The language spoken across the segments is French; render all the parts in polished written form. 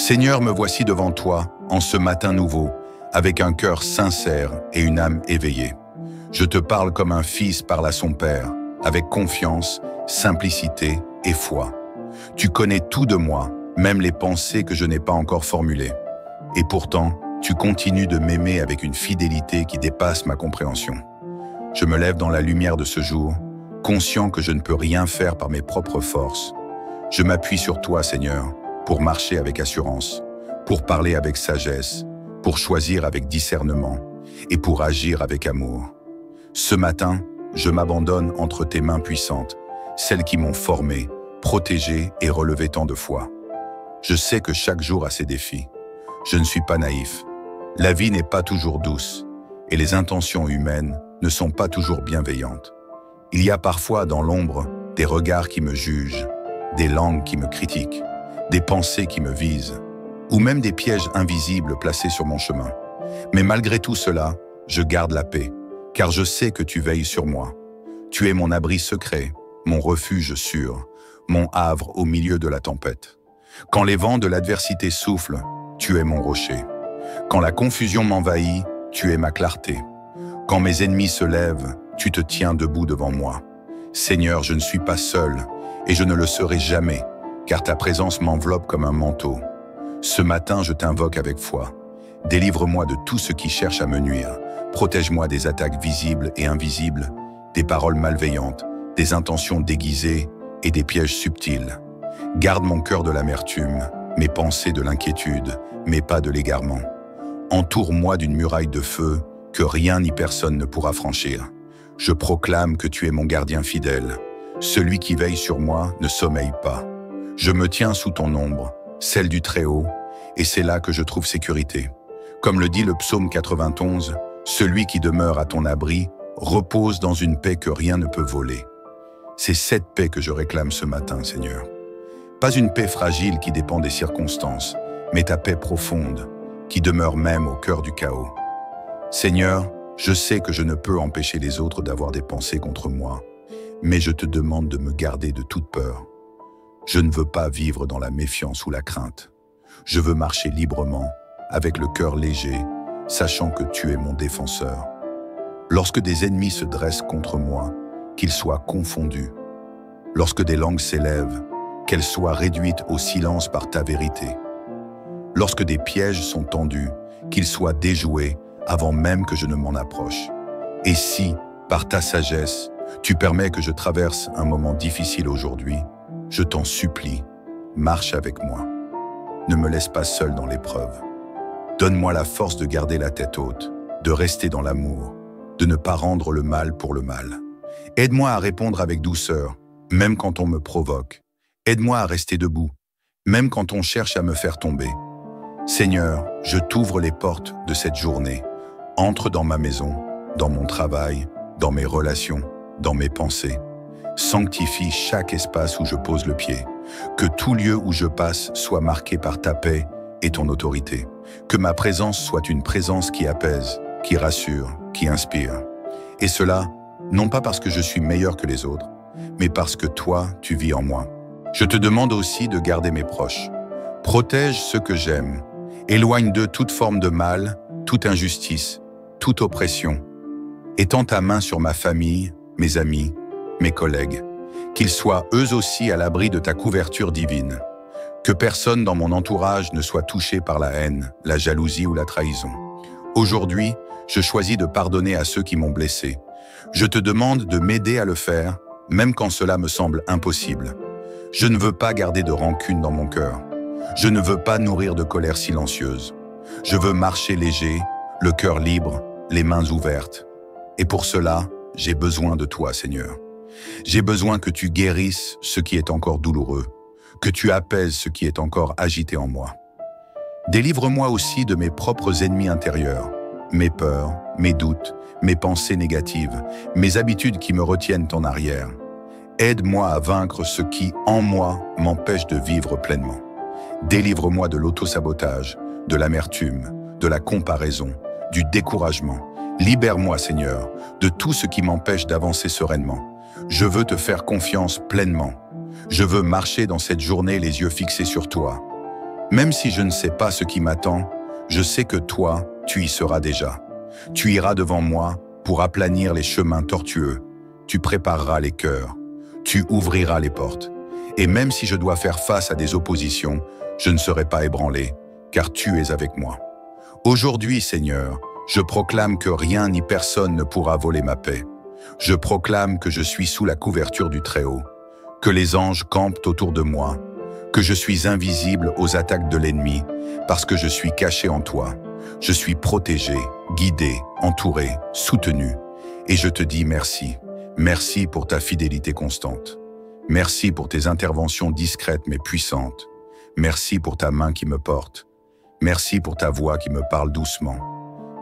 Seigneur, me voici devant toi, en ce matin nouveau, avec un cœur sincère et une âme éveillée. Je te parle comme un fils parle à son père, avec confiance, simplicité et foi. Tu connais tout de moi, même les pensées que je n'ai pas encore formulées. Et pourtant, tu continues de m'aimer avec une fidélité qui dépasse ma compréhension. Je me lève dans la lumière de ce jour, conscient que je ne peux rien faire par mes propres forces. Je m'appuie sur toi, Seigneur, pour marcher avec assurance, pour parler avec sagesse, pour choisir avec discernement et pour agir avec amour. Ce matin, je m'abandonne entre tes mains puissantes, celles qui m'ont formé, protégé et relevé tant de fois. Je sais que chaque jour a ses défis. Je ne suis pas naïf. La vie n'est pas toujours douce et les intentions humaines ne sont pas toujours bienveillantes. Il y a parfois dans l'ombre des regards qui me jugent, des langues qui me critiquent, des pensées qui me visent, ou même des pièges invisibles placés sur mon chemin. Mais malgré tout cela, je garde la paix, car je sais que tu veilles sur moi. Tu es mon abri secret, mon refuge sûr, mon havre au milieu de la tempête. Quand les vents de l'adversité soufflent, tu es mon rocher. Quand la confusion m'envahit, tu es ma clarté. Quand mes ennemis se lèvent, tu te tiens debout devant moi. Seigneur, je ne suis pas seul, et je ne le serai jamais, car ta présence m'enveloppe comme un manteau. Ce matin, je t'invoque avec foi. Délivre-moi de tout ce qui cherche à me nuire. Protège-moi des attaques visibles et invisibles, des paroles malveillantes, des intentions déguisées et des pièges subtils. Garde mon cœur de l'amertume, mes pensées de l'inquiétude, mes pas de l'égarement. Entoure-moi d'une muraille de feu que rien ni personne ne pourra franchir. Je proclame que tu es mon gardien fidèle. Celui qui veille sur moi ne sommeille pas. Je me tiens sous ton ombre, celle du Très-Haut, et c'est là que je trouve sécurité. Comme le dit le psaume 91, celui qui demeure à ton abri repose dans une paix que rien ne peut voler. C'est cette paix que je réclame ce matin, Seigneur. Pas une paix fragile qui dépend des circonstances, mais ta paix profonde, qui demeure même au cœur du chaos. Seigneur, je sais que je ne peux empêcher les autres d'avoir des pensées contre moi, mais je te demande de me garder de toute peur. Je ne veux pas vivre dans la méfiance ou la crainte. Je veux marcher librement, avec le cœur léger, sachant que tu es mon défenseur. Lorsque des ennemis se dressent contre moi, qu'ils soient confondus. Lorsque des langues s'élèvent, qu'elles soient réduites au silence par ta vérité. Lorsque des pièges sont tendus, qu'ils soient déjoués avant même que je ne m'en approche. Et si, par ta sagesse, tu permets que je traverse un moment difficile aujourd'hui, je t'en supplie, marche avec moi. Ne me laisse pas seul dans l'épreuve. Donne-moi la force de garder la tête haute, de rester dans l'amour, de ne pas rendre le mal pour le mal. Aide-moi à répondre avec douceur, même quand on me provoque. Aide-moi à rester debout, même quand on cherche à me faire tomber. Seigneur, je t'ouvre les portes de cette journée. Entre dans ma maison, dans mon travail, dans mes relations, dans mes pensées. Sanctifie chaque espace où je pose le pied. Que tout lieu où je passe soit marqué par ta paix et ton autorité. Que ma présence soit une présence qui apaise, qui rassure, qui inspire. Et cela, non pas parce que je suis meilleur que les autres, mais parce que toi, tu vis en moi. Je te demande aussi de garder mes proches. Protège ceux que j'aime. Éloigne d'eux toute forme de mal, toute injustice, toute oppression. Étends ta main sur ma famille, mes amis, mes collègues. Qu'ils soient eux aussi à l'abri de ta couverture divine. Que personne dans mon entourage ne soit touché par la haine, la jalousie ou la trahison. Aujourd'hui, je choisis de pardonner à ceux qui m'ont blessé. Je te demande de m'aider à le faire, même quand cela me semble impossible. Je ne veux pas garder de rancune dans mon cœur. Je ne veux pas nourrir de colère silencieuse. Je veux marcher léger, le cœur libre, les mains ouvertes. Et pour cela, j'ai besoin de toi, Seigneur. J'ai besoin que tu guérisses ce qui est encore douloureux, que tu apaises ce qui est encore agité en moi. Délivre-moi aussi de mes propres ennemis intérieurs, mes peurs, mes doutes, mes pensées négatives, mes habitudes qui me retiennent en arrière. Aide-moi à vaincre ce qui, en moi, m'empêche de vivre pleinement. Délivre-moi de l'autosabotage, de l'amertume, de la comparaison, du découragement. Libère-moi, Seigneur, de tout ce qui m'empêche d'avancer sereinement. Je veux te faire confiance pleinement. Je veux marcher dans cette journée les yeux fixés sur toi. Même si je ne sais pas ce qui m'attend, je sais que toi, tu y seras déjà. Tu iras devant moi pour aplanir les chemins tortueux. Tu prépareras les cœurs. Tu ouvriras les portes. Et même si je dois faire face à des oppositions, je ne serai pas ébranlé, car tu es avec moi. Aujourd'hui, Seigneur, je proclame que rien ni personne ne pourra voler ma paix. Je proclame que je suis sous la couverture du Très-Haut, que les anges campent autour de moi, que je suis invisible aux attaques de l'ennemi, parce que je suis caché en toi. Je suis protégé, guidé, entouré, soutenu. Et je te dis merci. Merci pour ta fidélité constante. Merci pour tes interventions discrètes mais puissantes. Merci pour ta main qui me porte. Merci pour ta voix qui me parle doucement.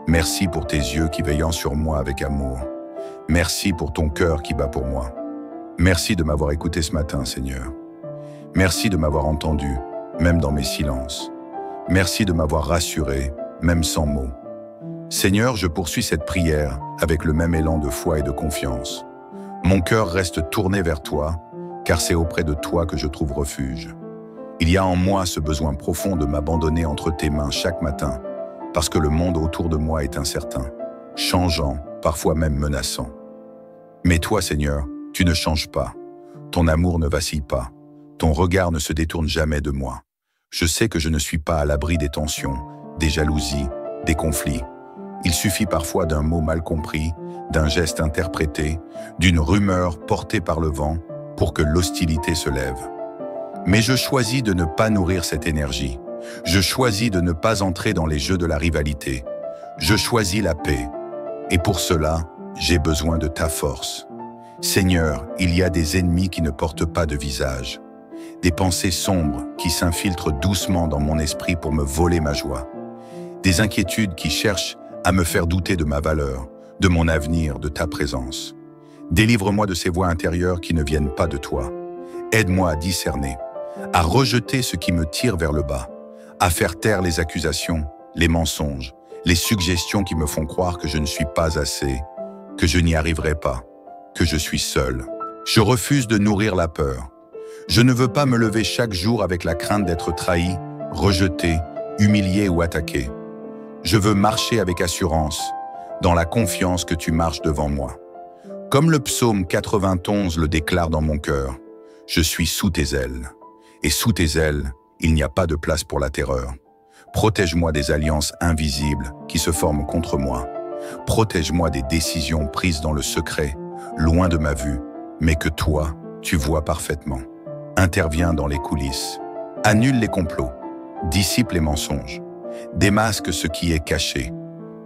Merci pour tes yeux qui veillent sur moi avec amour. Merci pour ton cœur qui bat pour moi. Merci de m'avoir écouté ce matin, Seigneur. Merci de m'avoir entendu, même dans mes silences. Merci de m'avoir rassuré, même sans mots. Seigneur, je poursuis cette prière avec le même élan de foi et de confiance. Mon cœur reste tourné vers toi, car c'est auprès de toi que je trouve refuge. Il y a en moi ce besoin profond de m'abandonner entre tes mains chaque matin, parce que le monde autour de moi est incertain, changeant, parfois même menaçant. Mais toi, Seigneur, tu ne changes pas. Ton amour ne vacille pas. Ton regard ne se détourne jamais de moi. Je sais que je ne suis pas à l'abri des tensions, des jalousies, des conflits. Il suffit parfois d'un mot mal compris, d'un geste interprété, d'une rumeur portée par le vent pour que l'hostilité se lève. Mais je choisis de ne pas nourrir cette énergie. Je choisis de ne pas entrer dans les jeux de la rivalité. Je choisis la paix. Et pour cela, j'ai besoin de ta force. Seigneur, il y a des ennemis qui ne portent pas de visage. Des pensées sombres qui s'infiltrent doucement dans mon esprit pour me voler ma joie. Des inquiétudes qui cherchent à me faire douter de ma valeur, de mon avenir, de ta présence. Délivre-moi de ces voix intérieures qui ne viennent pas de toi. Aide-moi à discerner, à rejeter ce qui me tire vers le bas, à faire taire les accusations, les mensonges, les suggestions qui me font croire que je ne suis pas assez, que je n'y arriverai pas, que je suis seul. Je refuse de nourrir la peur. Je ne veux pas me lever chaque jour avec la crainte d'être trahi, rejeté, humilié ou attaqué. Je veux marcher avec assurance, dans la confiance que tu marches devant moi. Comme le psaume 91 le déclare dans mon cœur, je suis sous tes ailes. Et sous tes ailes, il n'y a pas de place pour la terreur. Protège-moi des alliances invisibles qui se forment contre moi. Protège-moi des décisions prises dans le secret, loin de ma vue, mais que toi, tu vois parfaitement. Interviens dans les coulisses. Annule les complots. Dissipe les mensonges. Démasque ce qui est caché.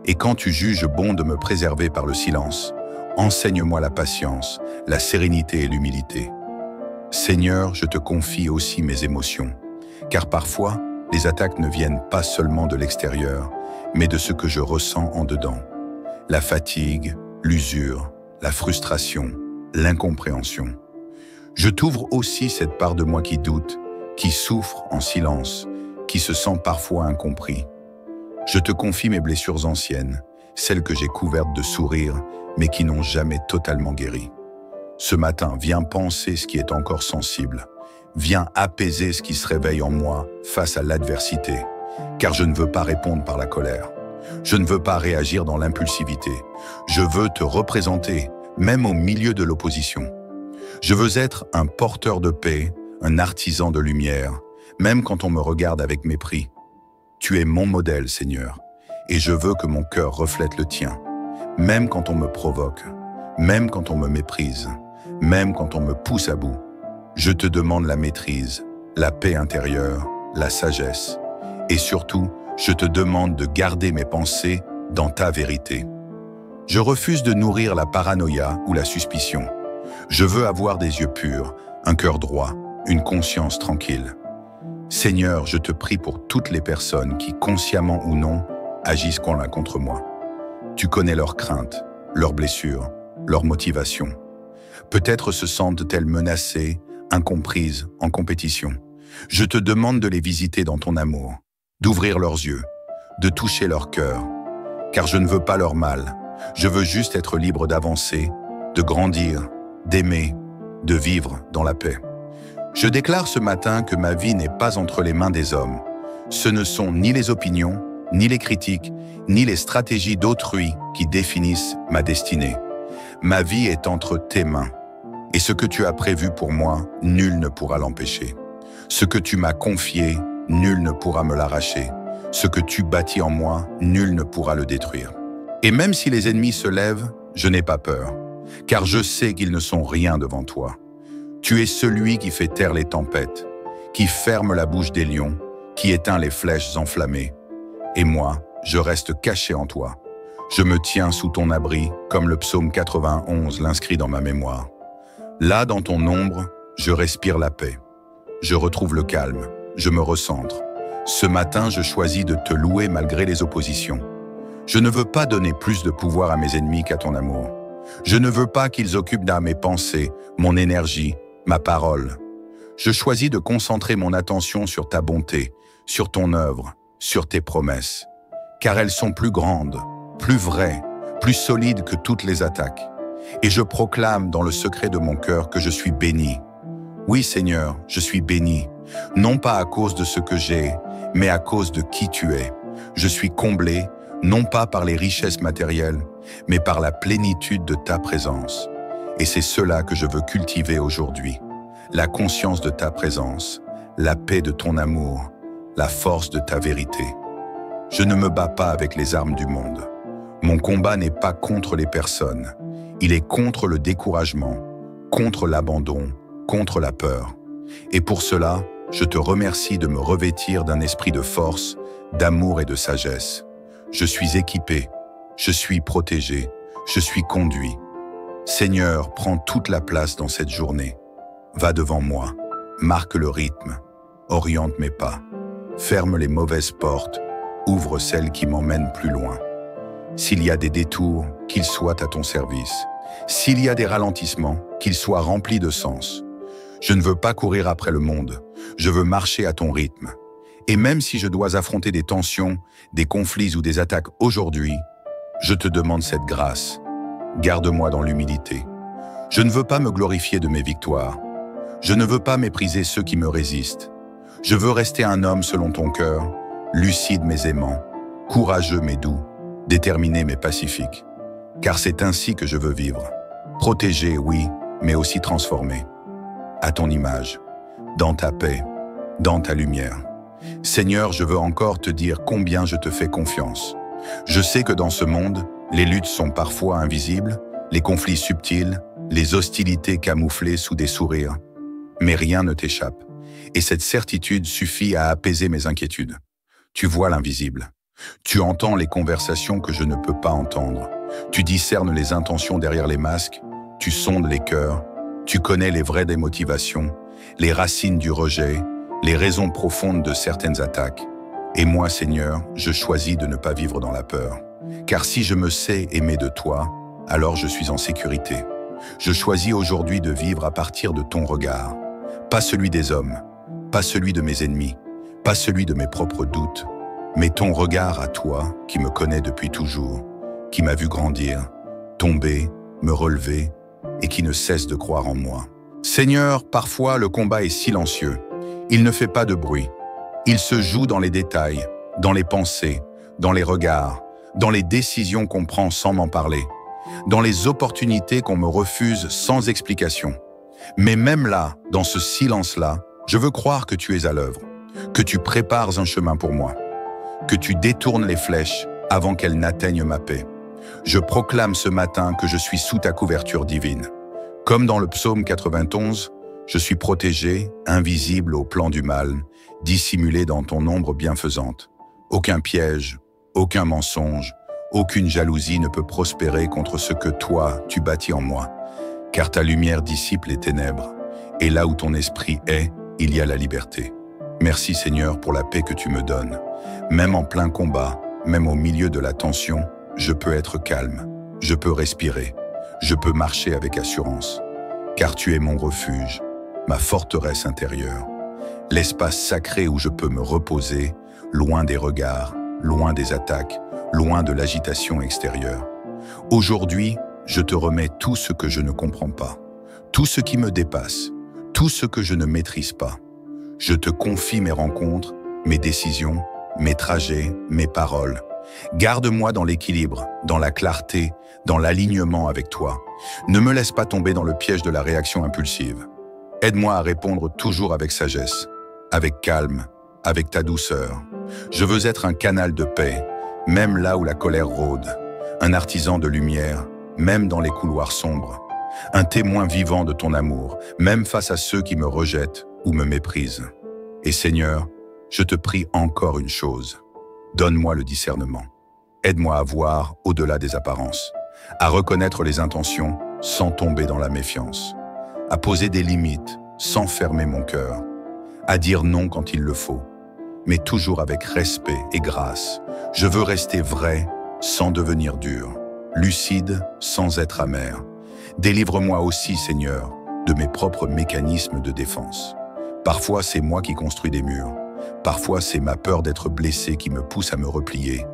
Et quand tu juges bon de me préserver par le silence, enseigne-moi la patience, la sérénité et l'humilité. Seigneur, je te confie aussi mes émotions, car parfois, les attaques ne viennent pas seulement de l'extérieur, mais de ce que je ressens en dedans. La fatigue, l'usure, la frustration, l'incompréhension. Je t'ouvre aussi cette part de moi qui doute, qui souffre en silence, qui se sent parfois incompris. Je te confie mes blessures anciennes, celles que j'ai couvertes de sourires, mais qui n'ont jamais totalement guéri. Ce matin, viens penser ce qui est encore sensible. Viens apaiser ce qui se réveille en moi face à l'adversité, car je ne veux pas répondre par la colère. Je ne veux pas réagir dans l'impulsivité. Je veux te représenter, même au milieu de l'opposition. Je veux être un porteur de paix, un artisan de lumière, même quand on me regarde avec mépris. Tu es mon modèle, Seigneur, et je veux que mon cœur reflète le tien, même quand on me provoque, même quand on me méprise, même quand on me pousse à bout. Je te demande la maîtrise, la paix intérieure, la sagesse, et surtout, je te demande de garder mes pensées dans ta vérité. Je refuse de nourrir la paranoïa ou la suspicion. Je veux avoir des yeux purs, un cœur droit, une conscience tranquille. Seigneur, je te prie pour toutes les personnes qui, consciemment ou non, agissent contre moi. Tu connais leurs craintes, leurs blessures, leurs motivations. Peut-être se sentent-elles menacées, incomprises, en compétition. Je te demande de les visiter dans ton amour, d'ouvrir leurs yeux, de toucher leur cœur, car je ne veux pas leur mal. Je veux juste être libre d'avancer, de grandir, d'aimer, de vivre dans la paix. Je déclare ce matin que ma vie n'est pas entre les mains des hommes. Ce ne sont ni les opinions, ni les critiques, ni les stratégies d'autrui qui définissent ma destinée. Ma vie est entre tes mains. Et ce que tu as prévu pour moi, nul ne pourra l'empêcher. Ce que tu m'as confié, nul ne pourra me l'arracher. Ce que tu bâtis en moi, nul ne pourra le détruire. Et même si les ennemis se lèvent, je n'ai pas peur, car je sais qu'ils ne sont rien devant toi. Tu es celui qui fait taire les tempêtes, qui ferme la bouche des lions, qui éteint les flèches enflammées. Et moi, je reste caché en toi. Je me tiens sous ton abri, comme le psaume 91 l'inscrit dans ma mémoire. Là, dans ton ombre, je respire la paix. Je retrouve le calme, je me recentre. Ce matin, je choisis de te louer malgré les oppositions. Je ne veux pas donner plus de pouvoir à mes ennemis qu'à ton amour. Je ne veux pas qu'ils occupent mes pensées, mon énergie, ma parole. Je choisis de concentrer mon attention sur ta bonté, sur ton œuvre, sur tes promesses. Car elles sont plus grandes, plus vraies, plus solides que toutes les attaques. Et je proclame dans le secret de mon cœur que je suis béni. Oui, Seigneur, je suis béni, non pas à cause de ce que j'ai, mais à cause de qui tu es. Je suis comblé, non pas par les richesses matérielles, mais par la plénitude de ta présence. Et c'est cela que je veux cultiver aujourd'hui. La conscience de ta présence, la paix de ton amour, la force de ta vérité. Je ne me bats pas avec les armes du monde. Mon combat n'est pas contre les personnes. Il est contre le découragement, contre l'abandon, contre la peur. Et pour cela, je te remercie de me revêtir d'un esprit de force, d'amour et de sagesse. Je suis équipé, je suis protégé, je suis conduit. Seigneur, prends toute la place dans cette journée. Va devant moi, marque le rythme, oriente mes pas, ferme les mauvaises portes, ouvre celles qui m'emmènent plus loin. S'il y a des détours, qu'ils soient à ton service. S'il y a des ralentissements, qu'ils soient remplis de sens. Je ne veux pas courir après le monde, je veux marcher à ton rythme. Et même si je dois affronter des tensions, des conflits ou des attaques aujourd'hui, je te demande cette grâce. Garde-moi dans l'humilité. Je ne veux pas me glorifier de mes victoires. Je ne veux pas mépriser ceux qui me résistent. Je veux rester un homme selon ton cœur, lucide mais aimant, courageux mais doux, déterminé mais pacifique. Car c'est ainsi que je veux vivre. Protégé, oui, mais aussi transformé. À ton image, dans ta paix, dans ta lumière. Seigneur, je veux encore te dire combien je te fais confiance. Je sais que dans ce monde, les luttes sont parfois invisibles, les conflits subtils, les hostilités camouflées sous des sourires. Mais rien ne t'échappe. Et cette certitude suffit à apaiser mes inquiétudes. Tu vois l'invisible. Tu entends les conversations que je ne peux pas entendre. Tu discernes les intentions derrière les masques. Tu sondes les cœurs. Tu connais les vraies démotivations, les racines du rejet, les raisons profondes de certaines attaques. Et moi, Seigneur, je choisis de ne pas vivre dans la peur. Car si je me sais aimer de toi, alors je suis en sécurité. Je choisis aujourd'hui de vivre à partir de ton regard. Pas celui des hommes, pas celui de mes ennemis, pas celui de mes propres doutes, mais ton regard à toi qui me connais depuis toujours, qui m'a vu grandir, tomber, me relever et qui ne cesse de croire en moi. Seigneur, parfois le combat est silencieux. Il ne fait pas de bruit. Il se joue dans les détails, dans les pensées, dans les regards, dans les décisions qu'on prend sans m'en parler, dans les opportunités qu'on me refuse sans explication. Mais même là, dans ce silence-là, je veux croire que tu es à l'œuvre, que tu prépares un chemin pour moi, que tu détournes les flèches avant qu'elles n'atteignent ma paix. Je proclame ce matin que je suis sous ta couverture divine. Comme dans le psaume 91, je suis protégé, invisible au plan du mal, dissimulé dans ton ombre bienfaisante. Aucun piège, aucun mensonge, aucune jalousie ne peut prospérer contre ce que toi, tu bâtis en moi. Car ta lumière dissipe les ténèbres, et là où ton esprit est, il y a la liberté. Merci Seigneur pour la paix que tu me donnes. Même en plein combat, même au milieu de la tension, je peux être calme, je peux respirer, je peux marcher avec assurance. Car tu es mon refuge, ma forteresse intérieure, l'espace sacré où je peux me reposer, loin des regards, loin des attaques, loin de l'agitation extérieure. Aujourd'hui, je te remets tout ce que je ne comprends pas, tout ce qui me dépasse, tout ce que je ne maîtrise pas. Je te confie mes rencontres, mes décisions, mes trajets, mes paroles. Garde-moi dans l'équilibre, dans la clarté, dans l'alignement avec toi. Ne me laisse pas tomber dans le piège de la réaction impulsive. Aide-moi à répondre toujours avec sagesse, avec calme, avec ta douceur. Je veux être un canal de paix, même là où la colère rôde, un artisan de lumière, même dans les couloirs sombres, un témoin vivant de ton amour, même face à ceux qui me rejettent ou me méprisent. Et Seigneur, je te prie encore une chose, donne-moi le discernement. Aide-moi à voir au-delà des apparences, à reconnaître les intentions sans tomber dans la méfiance, à poser des limites sans fermer mon cœur, à dire non quand il le faut, mais toujours avec respect et grâce. Je veux rester vrai sans devenir dur, lucide sans être amer. Délivre-moi aussi, Seigneur, de mes propres mécanismes de défense. Parfois, c'est moi qui construis des murs. Parfois, c'est ma peur d'être blessé qui me pousse à me replier.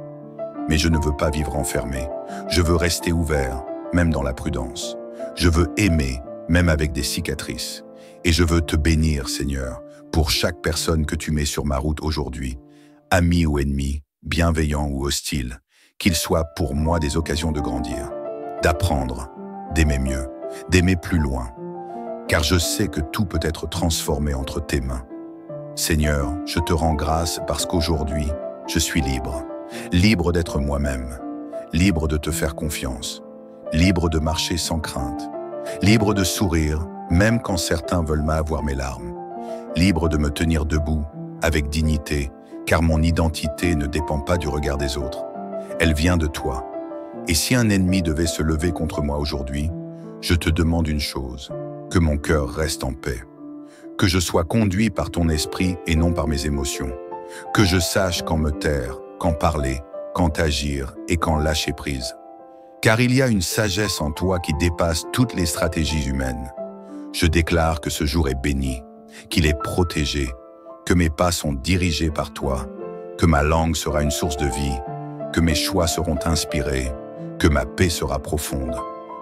Mais je ne veux pas vivre enfermé. Je veux rester ouvert, même dans la prudence. Je veux aimer, même avec des cicatrices. Et je veux te bénir, Seigneur, pour chaque personne que tu mets sur ma route aujourd'hui, ami ou ennemi, bienveillant ou hostile, qu'ils soient pour moi des occasions de grandir, d'apprendre, d'aimer mieux, d'aimer plus loin, car je sais que tout peut être transformé entre tes mains. Seigneur, je te rends grâce parce qu'aujourd'hui, je suis libre, libre d'être moi-même, libre de te faire confiance, libre de marcher sans crainte, libre de sourire, même quand certains veulent m'avoir mes larmes, libre de me tenir debout, avec dignité, car mon identité ne dépend pas du regard des autres. Elle vient de toi. Et si un ennemi devait se lever contre moi aujourd'hui, je te demande une chose, que mon cœur reste en paix, que je sois conduit par ton esprit et non par mes émotions, que je sache quand me taire, quand parler, quand agir et quand lâcher prise. Car il y a une sagesse en toi qui dépasse toutes les stratégies humaines. Je déclare que ce jour est béni, qu'il est protégé, que mes pas sont dirigés par toi, que ma langue sera une source de vie, que mes choix seront inspirés, que ma paix sera profonde,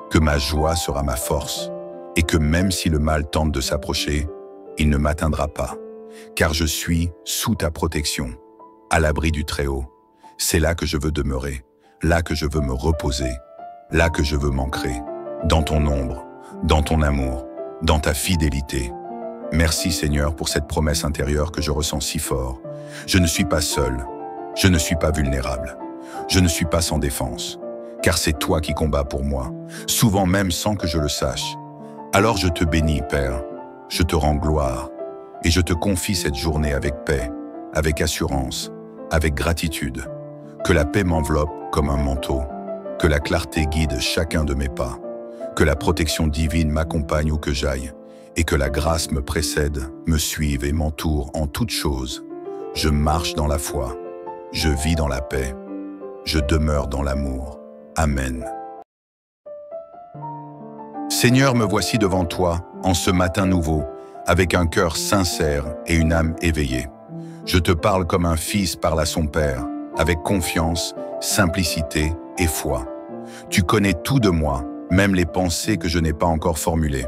que ma joie sera ma force, et que même si le mal tente de s'approcher, il ne m'atteindra pas, car je suis sous ta protection, à l'abri du Très-Haut. C'est là que je veux demeurer, là que je veux me reposer, là que je veux m'ancrer, dans ton ombre, dans ton amour, dans ta fidélité. Merci Seigneur pour cette promesse intérieure que je ressens si fort. Je ne suis pas seul, je ne suis pas vulnérable, je ne suis pas sans défense, car c'est toi qui combats pour moi, souvent même sans que je le sache. Alors je te bénis, Père, je te rends gloire, et je te confie cette journée avec paix, avec assurance, avec gratitude. Que la paix m'enveloppe comme un manteau, que la clarté guide chacun de mes pas, que la protection divine m'accompagne où que j'aille, et que la grâce me précède, me suive et m'entoure en toutes choses. Je marche dans la foi, je vis dans la paix, je demeure dans l'amour. Amen. Seigneur, me voici devant toi, en ce matin nouveau, avec un cœur sincère et une âme éveillée. Je te parle comme un fils parle à son père, avec confiance, simplicité et foi. Tu connais tout de moi, même les pensées que je n'ai pas encore formulées.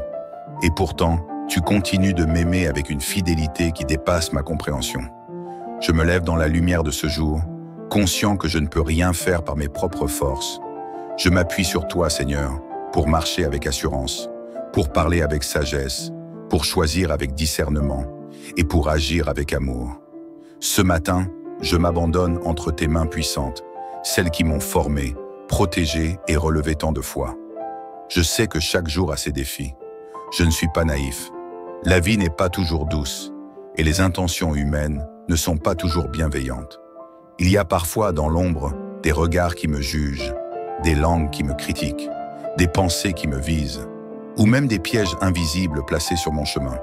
Et pourtant, tu continues de m'aimer avec une fidélité qui dépasse ma compréhension. Je me lève dans la lumière de ce jour, conscient que je ne peux rien faire par mes propres forces. Je m'appuie sur toi, Seigneur, pour marcher avec assurance, pour parler avec sagesse, pour choisir avec discernement et pour agir avec amour. Ce matin, je m'abandonne entre tes mains puissantes, celles qui m'ont formé, protégé et relevé tant de fois. Je sais que chaque jour a ses défis. Je ne suis pas naïf. La vie n'est pas toujours douce et les intentions humaines ne sont pas toujours bienveillantes. Il y a parfois dans l'ombre des regards qui me jugent, des langues qui me critiquent, des pensées qui me visent, ou même des pièges invisibles placés sur mon chemin.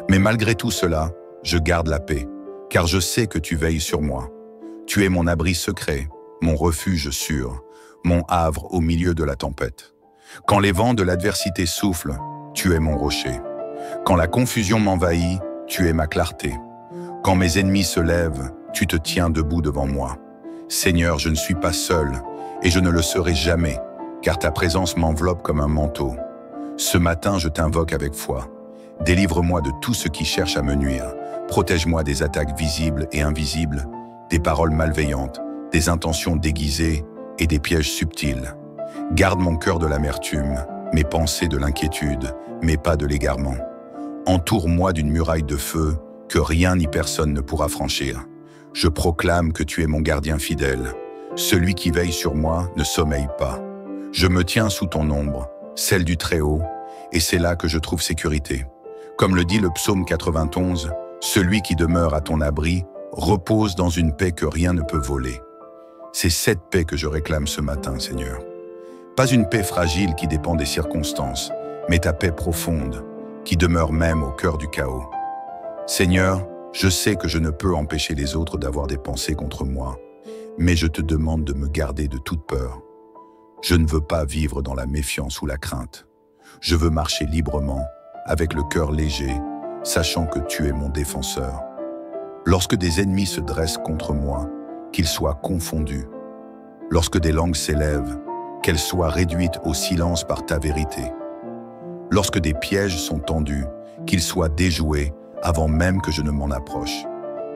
Mais malgré tout cela, je garde la paix, car je sais que tu veilles sur moi. Tu es mon abri secret, mon refuge sûr, mon havre au milieu de la tempête. Quand les vents de l'adversité soufflent, tu es mon rocher. Quand la confusion m'envahit, tu es ma clarté. Quand mes ennemis se lèvent, tu te tiens debout devant moi. Seigneur, je ne suis pas seul, et je ne le serai jamais, car ta présence m'enveloppe comme un manteau. Ce matin, je t'invoque avec foi. Délivre-moi de tout ce qui cherche à me nuire, Protège-moi des attaques visibles et invisibles, des paroles malveillantes, des intentions déguisées et des pièges subtils. Garde mon cœur de l'amertume, mes pensées de l'inquiétude, mes pas de l'égarement. Entoure-moi d'une muraille de feu que rien ni personne ne pourra franchir. Je proclame que tu es mon gardien fidèle. Celui qui veille sur moi ne sommeille pas. Je me tiens sous ton ombre, celle du Très-Haut, et c'est là que je trouve sécurité. Comme le dit le psaume 91, celui qui demeure à ton abri repose dans une paix que rien ne peut voler. C'est cette paix que je réclame ce matin, Seigneur. Pas une paix fragile qui dépend des circonstances, mais ta paix profonde, qui demeure même au cœur du chaos. Seigneur, je sais que je ne peux empêcher les autres d'avoir des pensées contre moi, mais je te demande de me garder de toute peur. Je ne veux pas vivre dans la méfiance ou la crainte. Je veux marcher librement, avec le cœur léger, sachant que tu es mon défenseur. Lorsque des ennemis se dressent contre moi, qu'ils soient confondus. Lorsque des langues s'élèvent, qu'elles soient réduites au silence par ta vérité. Lorsque des pièges sont tendus, qu'ils soient déjoués avant même que je ne m'en approche.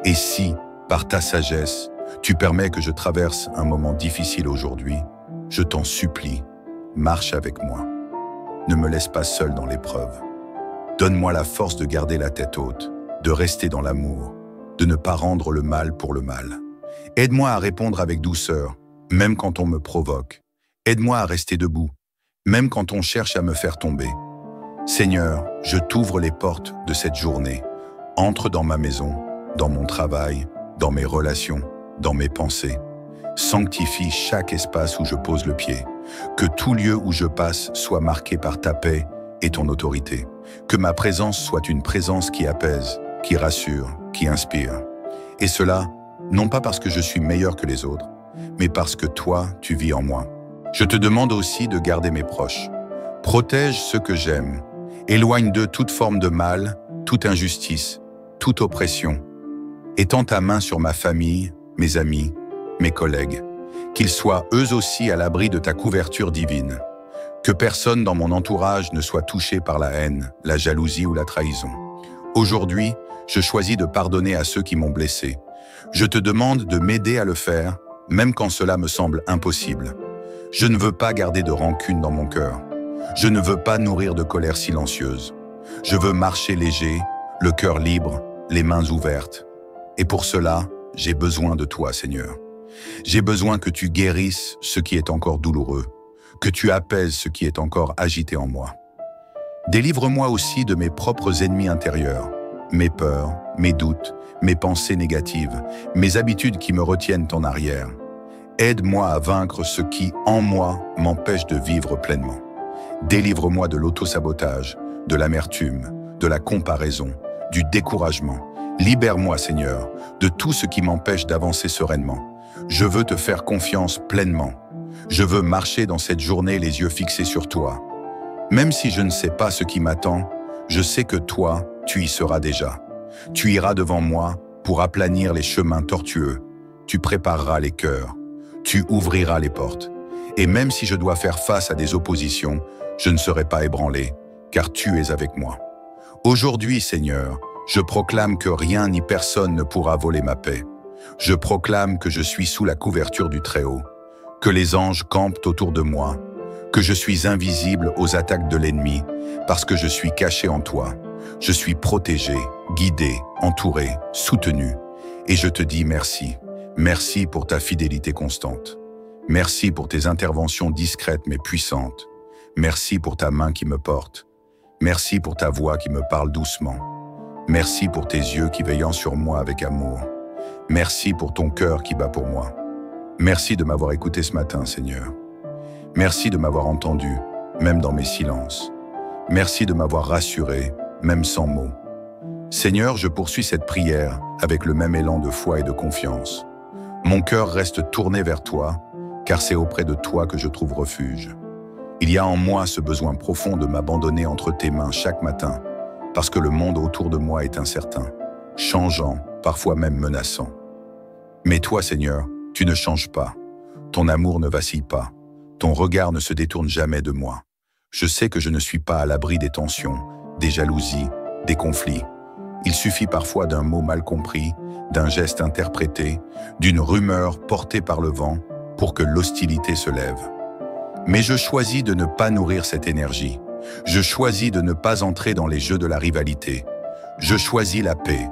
Et si, par ta sagesse, tu permets que je traverse un moment difficile aujourd'hui, je t'en supplie, marche avec moi. Ne me laisse pas seul dans l'épreuve. Donne-moi la force de garder la tête haute, de rester dans l'amour, de ne pas rendre le mal pour le mal. Aide-moi à répondre avec douceur, même quand on me provoque. Aide-moi à rester debout, même quand on cherche à me faire tomber. Seigneur, je t'ouvre les portes de cette journée. Entre dans ma maison, dans mon travail, dans mes relations, dans mes pensées. Sanctifie chaque espace où je pose le pied. Que tout lieu où je passe soit marqué par ta paix et ton autorité. Que ma présence soit une présence qui apaise, qui rassure, qui inspire. Et cela, non pas parce que je suis meilleur que les autres, mais parce que toi, tu vis en moi. Je te demande aussi de garder mes proches. Protège ceux que j'aime. Éloigne d'eux toute forme de mal, toute injustice, toute oppression. Étends ta main sur ma famille, mes amis, mes collègues. Qu'ils soient eux aussi à l'abri de ta couverture divine. Que personne dans mon entourage ne soit touché par la haine, la jalousie ou la trahison. Aujourd'hui, je choisis de pardonner à ceux qui m'ont blessé. Je te demande de m'aider à le faire, même quand cela me semble impossible. Je ne veux pas garder de rancune dans mon cœur. Je ne veux pas nourrir de colère silencieuse. Je veux marcher léger, le cœur libre, les mains ouvertes. Et pour cela, j'ai besoin de toi, Seigneur. J'ai besoin que tu guérisses ce qui est encore douloureux, que tu apaises ce qui est encore agité en moi. Délivre-moi aussi de mes propres ennemis intérieurs, mes peurs, mes doutes, mes pensées négatives, mes habitudes qui me retiennent en arrière. Aide-moi à vaincre ce qui, en moi, m'empêche de vivre pleinement. Délivre-moi de l'autosabotage, de l'amertume, de la comparaison, du découragement. Libère-moi, Seigneur, de tout ce qui m'empêche d'avancer sereinement. Je veux te faire confiance pleinement. Je veux marcher dans cette journée les yeux fixés sur toi. Même si je ne sais pas ce qui m'attend, je sais que toi, tu y seras déjà. Tu iras devant moi pour aplanir les chemins tortueux. Tu prépareras les cœurs. Tu ouvriras les portes. Et même si je dois faire face à des oppositions, je ne serai pas ébranlé, car tu es avec moi. Aujourd'hui, Seigneur, je proclame que rien ni personne ne pourra voler ma paix. Je proclame que je suis sous la couverture du Très-Haut, que les anges campent autour de moi, que je suis invisible aux attaques de l'ennemi, parce que je suis caché en toi. Je suis protégé, guidé, entouré, soutenu. Et je te dis merci. Merci pour ta fidélité constante. Merci pour tes interventions discrètes mais puissantes. Merci pour ta main qui me porte. Merci pour ta voix qui me parle doucement. Merci pour tes yeux qui veillent sur moi avec amour. Merci pour ton cœur qui bat pour moi. Merci de m'avoir écouté ce matin, Seigneur. Merci de m'avoir entendu, même dans mes silences. Merci de m'avoir rassuré, même sans mots. Seigneur, je poursuis cette prière avec le même élan de foi et de confiance. Mon cœur reste tourné vers toi, car c'est auprès de toi que je trouve refuge. Il y a en moi ce besoin profond de m'abandonner entre tes mains chaque matin, parce que le monde autour de moi est incertain, changeant, parfois même menaçant. Mais toi, Seigneur, tu ne changes pas. Ton amour ne vacille pas. Ton regard ne se détourne jamais de moi. Je sais que je ne suis pas à l'abri des tensions, des jalousies, des conflits. Il suffit parfois d'un mot mal compris, d'un geste interprété, d'une rumeur portée par le vent pour que l'hostilité se lève. Mais je choisis de ne pas nourrir cette énergie. Je choisis de ne pas entrer dans les jeux de la rivalité. Je choisis la paix.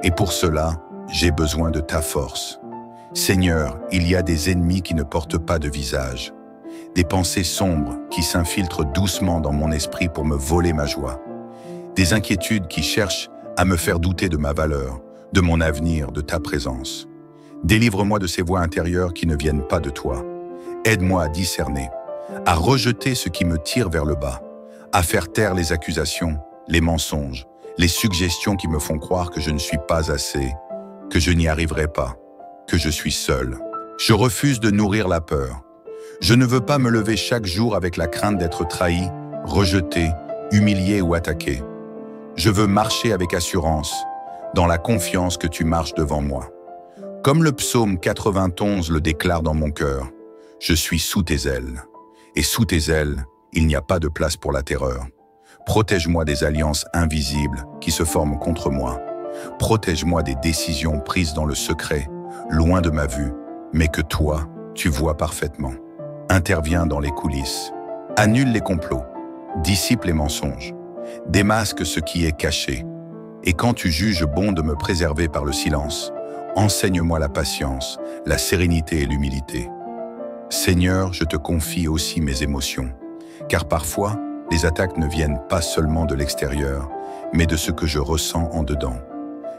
Et pour cela, j'ai besoin de ta force. Seigneur, il y a des ennemis qui ne portent pas de visage. Des pensées sombres qui s'infiltrent doucement dans mon esprit pour me voler ma joie. Des inquiétudes qui cherchent à me faire douter de ma valeur, de mon avenir, de ta présence. Délivre-moi de ces voix intérieures qui ne viennent pas de toi. Aide-moi à discerner, à rejeter ce qui me tire vers le bas, à faire taire les accusations, les mensonges, les suggestions qui me font croire que je ne suis pas assez, que je n'y arriverai pas, que je suis seul. Je refuse de nourrir la peur. Je ne veux pas me lever chaque jour avec la crainte d'être trahi, rejeté, humilié ou attaqué. Je veux marcher avec assurance, dans la confiance que tu marches devant moi. Comme le psaume 91 le déclare dans mon cœur, je suis sous tes ailes. Et sous tes ailes, il n'y a pas de place pour la terreur. Protège-moi des alliances invisibles qui se forment contre moi. Protège-moi des décisions prises dans le secret, loin de ma vue, mais que toi, tu vois parfaitement. Interviens dans les coulisses. Annule les complots. Dissipe les mensonges. Démasque ce qui est caché. Et quand tu juges bon de me préserver par le silence, enseigne-moi la patience, la sérénité et l'humilité. Seigneur, je te confie aussi mes émotions, car parfois, les attaques ne viennent pas seulement de l'extérieur, mais de ce que je ressens en dedans.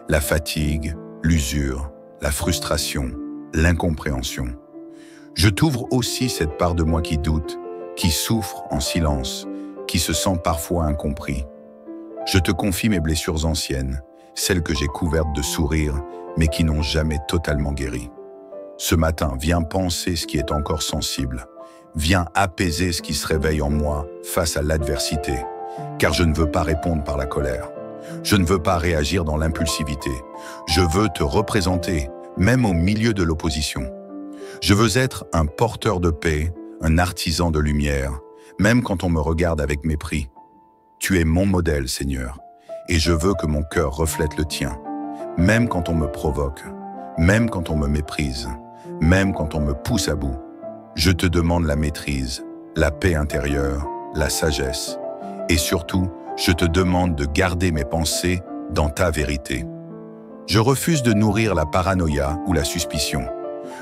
La fatigue, l'usure, la frustration, l'incompréhension. Je t'ouvre aussi cette part de moi qui doute, qui souffre en silence, qui se sent parfois incompris. Je te confie mes blessures anciennes, celles que j'ai couvertes de sourires, mais qui n'ont jamais totalement guéri. Ce matin, viens penser ce qui est encore sensible. Viens apaiser ce qui se réveille en moi face à l'adversité, car je ne veux pas répondre par la colère. Je ne veux pas réagir dans l'impulsivité. Je veux te représenter, même au milieu de l'opposition. Je veux être un porteur de paix, un artisan de lumière, même quand on me regarde avec mépris. Tu es mon modèle, Seigneur, et je veux que mon cœur reflète le tien, même quand on me provoque, même quand on me méprise, même quand on me pousse à bout. Je te demande la maîtrise, la paix intérieure, la sagesse, et surtout, je te demande de garder mes pensées dans ta vérité. Je refuse de nourrir la paranoïa ou la suspicion.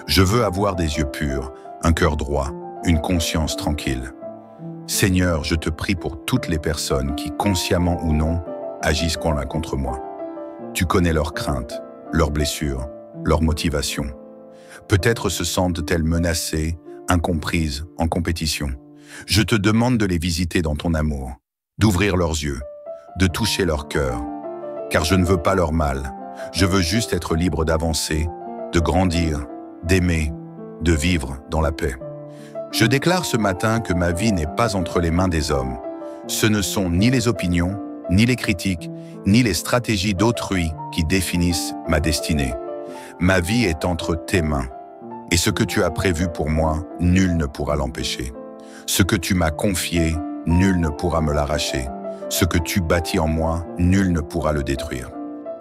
Je veux avoir des yeux purs, un cœur droit, une conscience tranquille. Seigneur, je te prie pour toutes les personnes qui, consciemment ou non, agissent contre moi. Tu connais leurs craintes, leurs blessures, leurs motivations. Peut-être se sentent-elles menacées, incomprises, en compétition. Je te demande de les visiter dans ton amour, d'ouvrir leurs yeux, de toucher leur cœur, car je ne veux pas leur mal. Je veux juste être libre d'avancer, de grandir, d'aimer, de vivre dans la paix. Je déclare ce matin que ma vie n'est pas entre les mains des hommes. Ce ne sont ni les opinions, ni les critiques, ni les stratégies d'autrui qui définissent ma destinée. Ma vie est entre tes mains. Et ce que tu as prévu pour moi, nul ne pourra l'empêcher. Ce que tu m'as confié, nul ne pourra me l'arracher. Ce que tu bâtis en moi, nul ne pourra le détruire.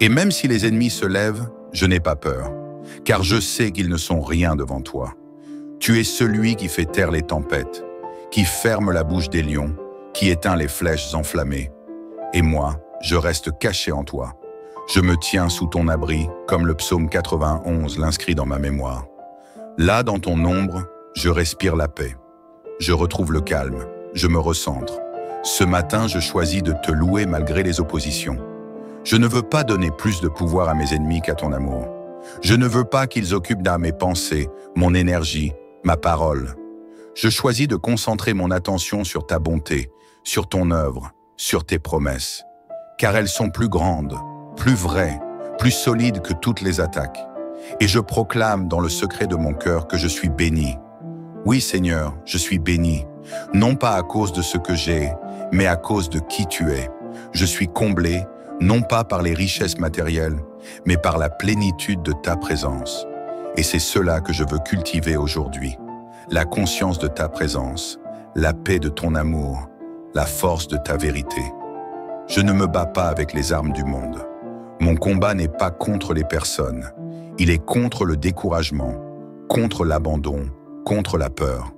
Et même si les ennemis se lèvent, je n'ai pas peur, car je sais qu'ils ne sont rien devant toi. Tu es celui qui fait taire les tempêtes, qui ferme la bouche des lions, qui éteint les flèches enflammées. Et moi, je reste caché en toi. Je me tiens sous ton abri, comme le psaume 91 l'inscrit dans ma mémoire. Là, dans ton ombre, je respire la paix. Je retrouve le calme, je me recentre. Ce matin, je choisis de te louer malgré les oppositions. Je ne veux pas donner plus de pouvoir à mes ennemis qu'à ton amour. Je ne veux pas qu'ils occupent dans mes pensées, mon énergie, ma parole. Je choisis de concentrer mon attention sur ta bonté, sur ton œuvre, sur tes promesses, car elles sont plus grandes, plus vraies, plus solides que toutes les attaques. Et je proclame dans le secret de mon cœur que je suis béni. Oui, Seigneur, je suis béni, non pas à cause de ce que j'ai, mais à cause de qui tu es. Je suis comblé, non pas par les richesses matérielles, mais par la plénitude de ta présence. Et c'est cela que je veux cultiver aujourd'hui. La conscience de ta présence, la paix de ton amour, la force de ta vérité. Je ne me bats pas avec les armes du monde. Mon combat n'est pas contre les personnes, il est contre le découragement, contre l'abandon, contre la peur.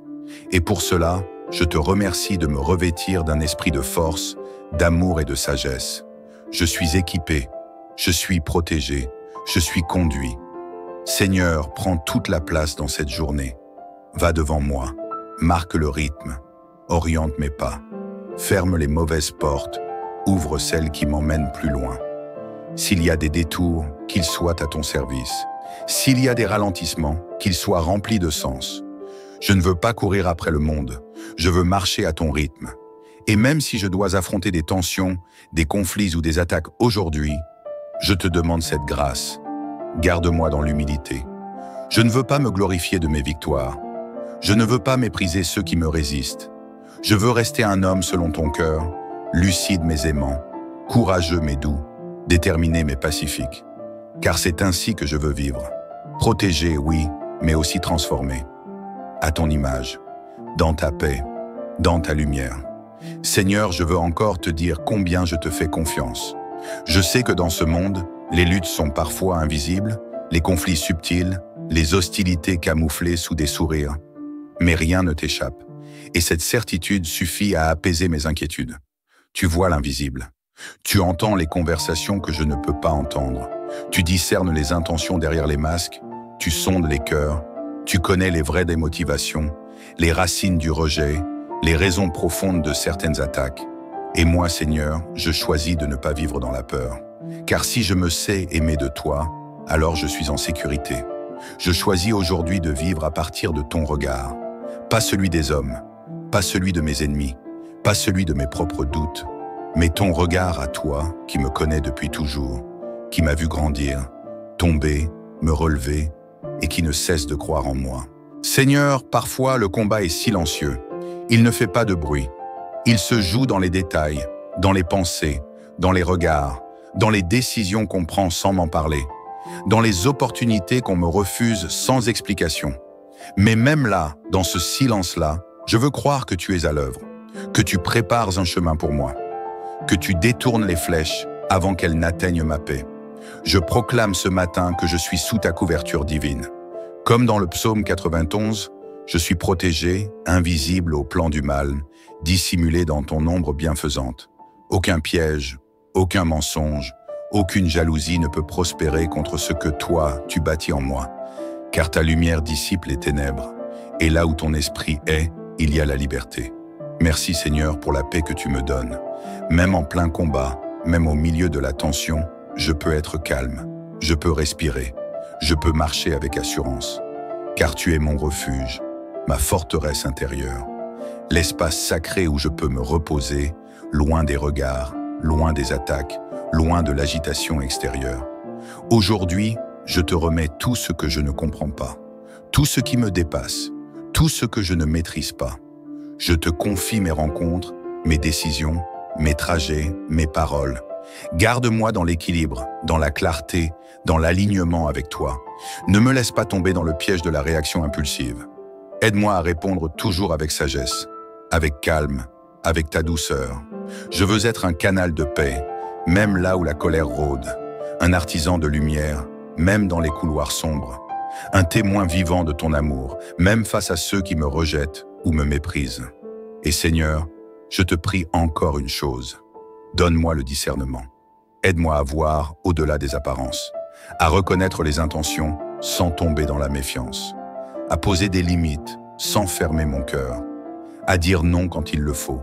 Et pour cela, je te remercie de me revêtir d'un esprit de force, d'amour et de sagesse. Je suis équipé, je suis protégé, je suis conduit. Seigneur, prends toute la place dans cette journée. Va devant moi, marque le rythme, oriente mes pas, ferme les mauvaises portes, ouvre celles qui m'emmènent plus loin. S'il y a des détours, qu'ils soient à ton service. S'il y a des ralentissements, qu'ils soient remplis de sens. Je ne veux pas courir après le monde, je veux marcher à ton rythme. Et même si je dois affronter des tensions, des conflits ou des attaques aujourd'hui, je te demande cette grâce. Garde-moi dans l'humilité. Je ne veux pas me glorifier de mes victoires. Je ne veux pas mépriser ceux qui me résistent. Je veux rester un homme selon ton cœur, lucide mais aimant, courageux mais doux, déterminé mais pacifique. Car c'est ainsi que je veux vivre. Protégé, oui, mais aussi transformé. À ton image, dans ta paix, dans ta lumière. Seigneur, je veux encore te dire combien je te fais confiance. Je sais que dans ce monde, les luttes sont parfois invisibles, les conflits subtils, les hostilités camouflées sous des sourires. Mais rien ne t'échappe. Et cette certitude suffit à apaiser mes inquiétudes. Tu vois l'invisible. Tu entends les conversations que je ne peux pas entendre. Tu discernes les intentions derrière les masques. Tu sondes les cœurs. Tu connais les vraies démotivations, les racines du rejet, les raisons profondes de certaines attaques. Et moi, Seigneur, je choisis de ne pas vivre dans la peur. Car si je me sais aimer de toi, alors je suis en sécurité. Je choisis aujourd'hui de vivre à partir de ton regard. Pas celui des hommes, pas celui de mes ennemis, pas celui de mes propres doutes, mais ton regard à toi qui me connais depuis toujours, qui m'a vu grandir, tomber, me relever et qui ne cesse de croire en moi. Seigneur, parfois le combat est silencieux. Il ne fait pas de bruit. Il se joue dans les détails, dans les pensées, dans les regards, dans les décisions qu'on prend sans m'en parler, dans les opportunités qu'on me refuse sans explication. Mais même là, dans ce silence-là, je veux croire que tu es à l'œuvre, que tu prépares un chemin pour moi, que tu détournes les flèches avant qu'elles n'atteignent ma paix. Je proclame ce matin que je suis sous ta couverture divine. Comme dans le psaume 91, je suis protégé, invisible au plan du mal, dissimulé dans ton ombre bienfaisante. Aucun piège, aucun mensonge, aucune jalousie ne peut prospérer contre ce que toi, tu bâtis en moi. Car ta lumière dissipe les ténèbres, et là où ton esprit est, il y a la liberté. Merci Seigneur pour la paix que tu me donnes. Même en plein combat, même au milieu de la tension, je peux être calme, je peux respirer, je peux marcher avec assurance. Car tu es mon refuge, ma forteresse intérieure, l'espace sacré où je peux me reposer, loin des regards, loin des attaques, loin de l'agitation extérieure. Aujourd'hui, je te remets tout ce que je ne comprends pas, tout ce qui me dépasse, tout ce que je ne maîtrise pas. Je te confie mes rencontres, mes décisions, mes trajets, mes paroles. Garde-moi dans l'équilibre, dans la clarté, dans l'alignement avec toi. Ne me laisse pas tomber dans le piège de la réaction impulsive. Aide-moi à répondre toujours avec sagesse, avec calme, avec ta douceur. Je veux être un canal de paix, même là où la colère rôde. Un artisan de lumière, même dans les couloirs sombres. Un témoin vivant de ton amour, même face à ceux qui me rejettent ou me méprisent. Et Seigneur, je te prie encore une chose. Donne-moi le discernement. Aide-moi à voir au-delà des apparences, à reconnaître les intentions sans tomber dans la méfiance, à poser des limites sans fermer mon cœur, à dire non quand il le faut,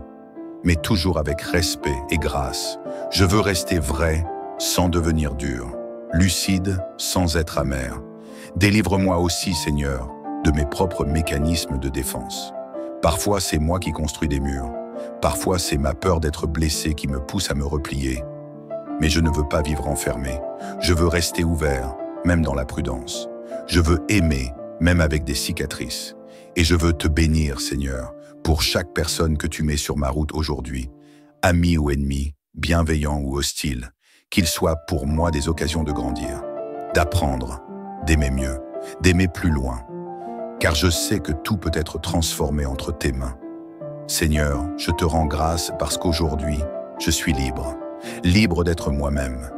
mais toujours avec respect et grâce. Je veux rester vrai sans devenir dur, lucide sans être amer. Délivre-moi aussi, Seigneur, de mes propres mécanismes de défense. Parfois, c'est moi qui construis des murs. Parfois, c'est ma peur d'être blessé qui me pousse à me replier. Mais je ne veux pas vivre enfermé. Je veux rester ouvert, même dans la prudence. Je veux aimer, même avec des cicatrices. Et je veux te bénir, Seigneur, pour chaque personne que tu mets sur ma route aujourd'hui, ami ou ennemi, bienveillant ou hostile, qu'ils soient pour moi des occasions de grandir, d'apprendre, d'aimer mieux, d'aimer plus loin. Car je sais que tout peut être transformé entre tes mains. Seigneur, je te rends grâce parce qu'aujourd'hui, je suis libre. Libre d'être moi-même.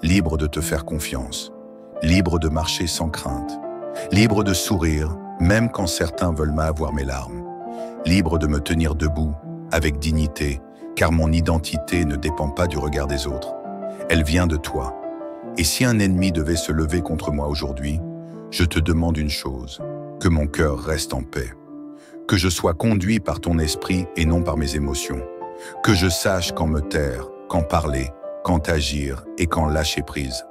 libre de te faire confiance, libre de marcher sans crainte, libre de sourire, même quand certains veulent m'avoir mes larmes, libre de me tenir debout, avec dignité, car mon identité ne dépend pas du regard des autres. Elle vient de toi. Et si un ennemi devait se lever contre moi aujourd'hui, je te demande une chose, que mon cœur reste en paix, que je sois conduit par ton esprit et non par mes émotions, que je sache quand me taire, quand parler, quand agir et quand lâcher prise.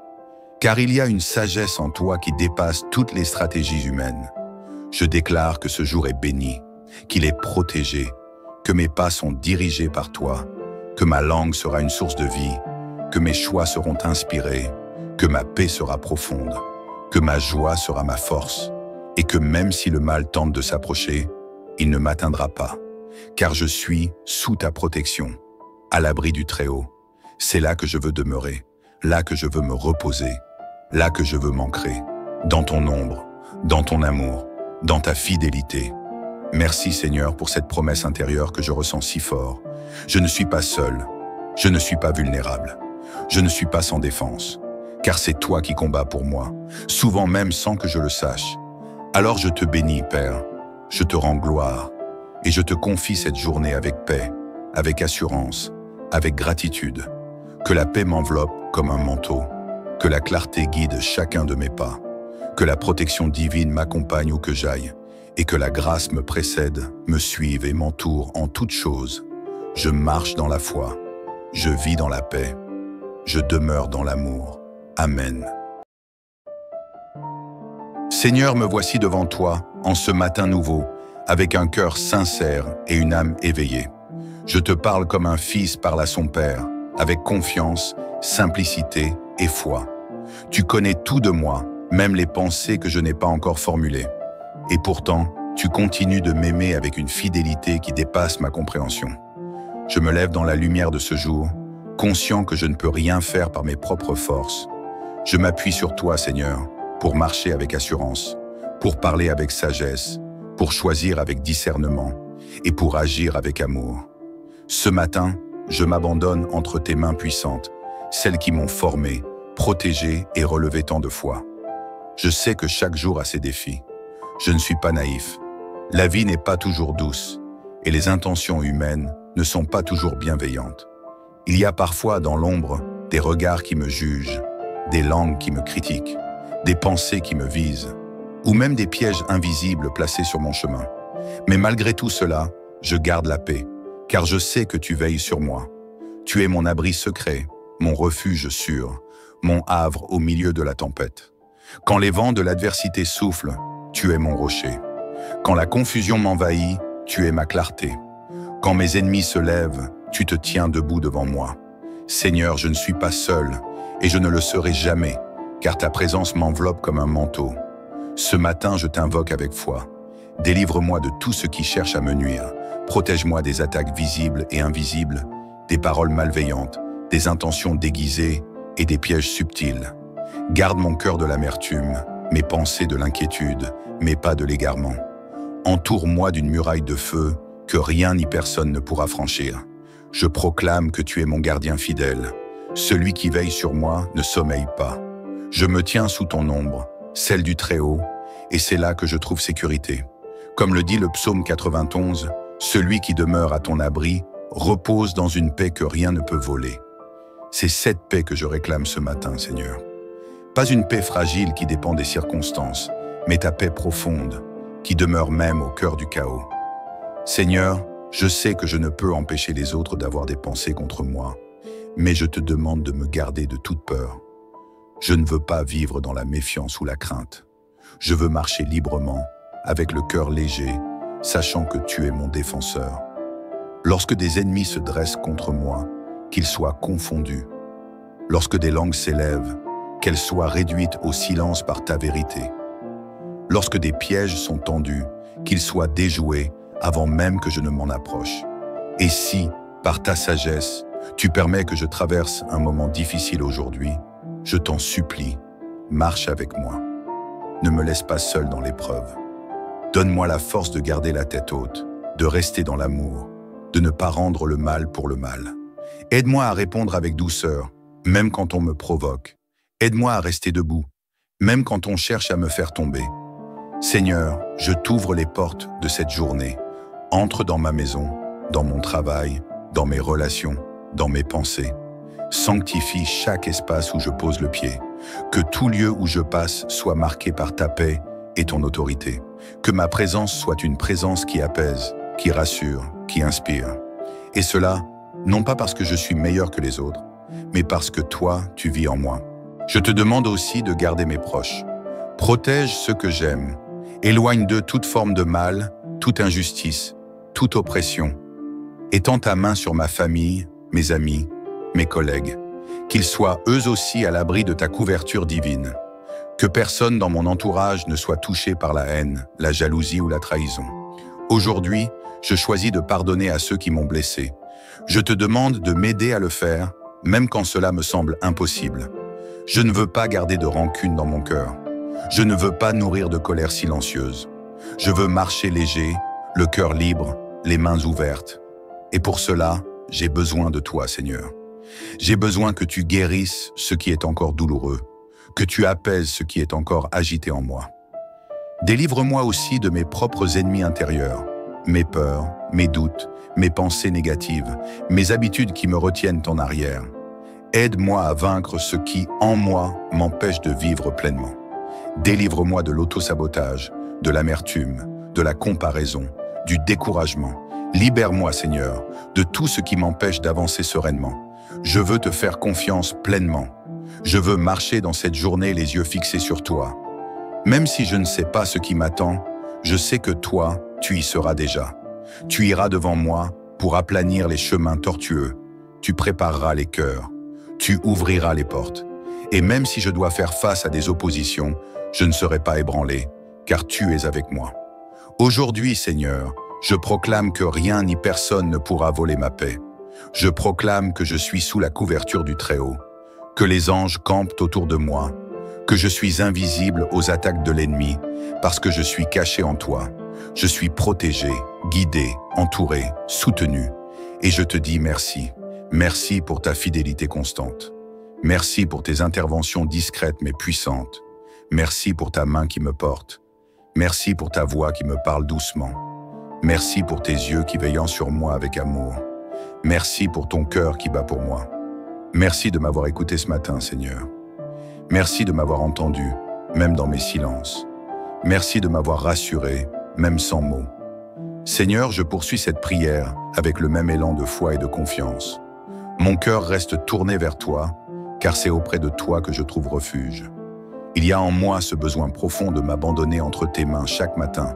Car il y a une sagesse en toi qui dépasse toutes les stratégies humaines. Je déclare que ce jour est béni, qu'il est protégé, que mes pas sont dirigés par toi, que ma langue sera une source de vie, que mes choix seront inspirés, que ma paix sera profonde, que ma joie sera ma force, et que même si le mal tente de s'approcher, il ne m'atteindra pas, car je suis sous ta protection, à l'abri du Très-Haut. C'est là que je veux demeurer, là que je veux me reposer, là que je veux m'ancrer, dans ton ombre, dans ton amour, dans ta fidélité. Merci Seigneur pour cette promesse intérieure que je ressens si fort. Je ne suis pas seul, je ne suis pas vulnérable, je ne suis pas sans défense, car c'est toi qui combats pour moi, souvent même sans que je le sache. Alors je te bénis, Père, je te rends gloire, et je te confie cette journée avec paix, avec assurance, avec gratitude. Que la paix m'enveloppe comme un manteau, que la clarté guide chacun de mes pas, que la protection divine m'accompagne où que j'aille, et que la grâce me précède, me suive et m'entoure en toutes choses. Je marche dans la foi, je vis dans la paix, je demeure dans l'amour. Amen. Seigneur, me voici devant toi, en ce matin nouveau, avec un cœur sincère et une âme éveillée. Je te parle comme un fils parle à son père, avec confiance, simplicité et foi. Tu connais tout de moi, même les pensées que je n'ai pas encore formulées. Et pourtant, tu continues de m'aimer avec une fidélité qui dépasse ma compréhension. Je me lève dans la lumière de ce jour, conscient que je ne peux rien faire par mes propres forces. Je m'appuie sur toi, Seigneur, pour marcher avec assurance, pour parler avec sagesse, pour choisir avec discernement et pour agir avec amour. Ce matin, je m'abandonne entre tes mains puissantes, celles qui m'ont formé, protégé et relevé tant de fois. Je sais que chaque jour a ses défis. Je ne suis pas naïf. La vie n'est pas toujours douce et les intentions humaines ne sont pas toujours bienveillantes. Il y a parfois dans l'ombre des regards qui me jugent, des langues qui me critiquent, des pensées qui me visent, ou même des pièges invisibles placés sur mon chemin. Mais malgré tout cela, je garde la paix, car je sais que tu veilles sur moi. Tu es mon abri secret, mon refuge sûr, mon havre au milieu de la tempête. Quand les vents de l'adversité soufflent, tu es mon rocher. Quand la confusion m'envahit, tu es ma clarté. Quand mes ennemis se lèvent, tu te tiens debout devant moi. Seigneur, je ne suis pas seul, et je ne le serai jamais, car ta présence m'enveloppe comme un manteau. Ce matin, je t'invoque avec foi. Délivre-moi de tout ce qui cherche à me nuire. Protège-moi des attaques visibles et invisibles, des paroles malveillantes, des intentions déguisées et des pièges subtils. Garde mon cœur de l'amertume, mes pensées de l'inquiétude, mes pas de l'égarement. Entoure-moi d'une muraille de feu que rien ni personne ne pourra franchir. Je proclame que tu es mon gardien fidèle. Celui qui veille sur moi ne sommeille pas. Je me tiens sous ton ombre, celle du Très-Haut, et c'est là que je trouve sécurité. Comme le dit le psaume 91, « Celui qui demeure à ton abri repose dans une paix que rien ne peut voler. » C'est cette paix que je réclame ce matin, Seigneur. Pas une paix fragile qui dépend des circonstances, mais ta paix profonde, qui demeure même au cœur du chaos. Seigneur, je sais que je ne peux empêcher les autres d'avoir des pensées contre moi, mais je te demande de me garder de toute peur. Je ne veux pas vivre dans la méfiance ou la crainte. Je veux marcher librement, avec le cœur léger, sachant que tu es mon défenseur. Lorsque des ennemis se dressent contre moi, qu'ils soient confondus. Lorsque des langues s'élèvent, qu'elles soient réduites au silence par ta vérité. Lorsque des pièges sont tendus, qu'ils soient déjoués avant même que je ne m'en approche. Et si, par ta sagesse, tu permets que je traverse un moment difficile aujourd'hui, je t'en supplie, marche avec moi. Ne me laisse pas seul dans l'épreuve. Donne-moi la force de garder la tête haute, de rester dans l'amour, de ne pas rendre le mal pour le mal. Aide-moi à répondre avec douceur, même quand on me provoque, Aide-moi à rester debout, même quand on cherche à me faire tomber. Seigneur, je t'ouvre les portes de cette journée. Entre dans ma maison, dans mon travail, dans mes relations, dans mes pensées. Sanctifie chaque espace où je pose le pied. Que tout lieu où je passe soit marqué par ta paix et ton autorité. Que ma présence soit une présence qui apaise, qui rassure, qui inspire. Et cela, non pas parce que je suis meilleur que les autres, mais parce que toi, tu vis en moi. Je te demande aussi de garder mes proches. Protège ceux que j'aime. Éloigne d'eux toute forme de mal, toute injustice, toute oppression. Étends ta main sur ma famille, mes amis, mes collègues. Qu'ils soient eux aussi à l'abri de ta couverture divine. Que personne dans mon entourage ne soit touché par la haine, la jalousie ou la trahison. Aujourd'hui, je choisis de pardonner à ceux qui m'ont blessé. Je te demande de m'aider à le faire, même quand cela me semble impossible. Je ne veux pas garder de rancune dans mon cœur. Je ne veux pas nourrir de colère silencieuse. Je veux marcher léger, le cœur libre, les mains ouvertes. Et pour cela, j'ai besoin de toi, Seigneur. J'ai besoin que tu guérisses ce qui est encore douloureux, que tu apaises ce qui est encore agité en moi. Délivre-moi aussi de mes propres ennemis intérieurs, mes peurs, mes doutes, mes pensées négatives, mes habitudes qui me retiennent en arrière. Aide-moi à vaincre ce qui, en moi, m'empêche de vivre pleinement. Délivre-moi de l'autosabotage, de l'amertume, de la comparaison, du découragement. Libère-moi, Seigneur, de tout ce qui m'empêche d'avancer sereinement. Je veux te faire confiance pleinement. Je veux marcher dans cette journée les yeux fixés sur toi. Même si je ne sais pas ce qui m'attend, je sais que toi, tu y seras déjà. Tu iras devant moi pour aplanir les chemins tortueux. Tu prépareras les cœurs. Tu ouvriras les portes. Et même si je dois faire face à des oppositions, je ne serai pas ébranlé, car tu es avec moi. Aujourd'hui, Seigneur, je proclame que rien ni personne ne pourra voler ma paix. Je proclame que je suis sous la couverture du Très-Haut, que les anges campent autour de moi, que je suis invisible aux attaques de l'ennemi, parce que je suis caché en toi. Je suis protégé, guidé, entouré, soutenu. Et je te dis merci. Merci pour ta fidélité constante. Merci pour tes interventions discrètes mais puissantes. Merci pour ta main qui me porte. Merci pour ta voix qui me parle doucement. Merci pour tes yeux qui veillent sur moi avec amour. Merci pour ton cœur qui bat pour moi. Merci de m'avoir écouté ce matin, Seigneur. Merci de m'avoir entendu, même dans mes silences. Merci de m'avoir rassuré, même sans mots. Seigneur, je poursuis cette prière avec le même élan de foi et de confiance. Mon cœur reste tourné vers toi, car c'est auprès de toi que je trouve refuge. Il y a en moi ce besoin profond de m'abandonner entre tes mains chaque matin,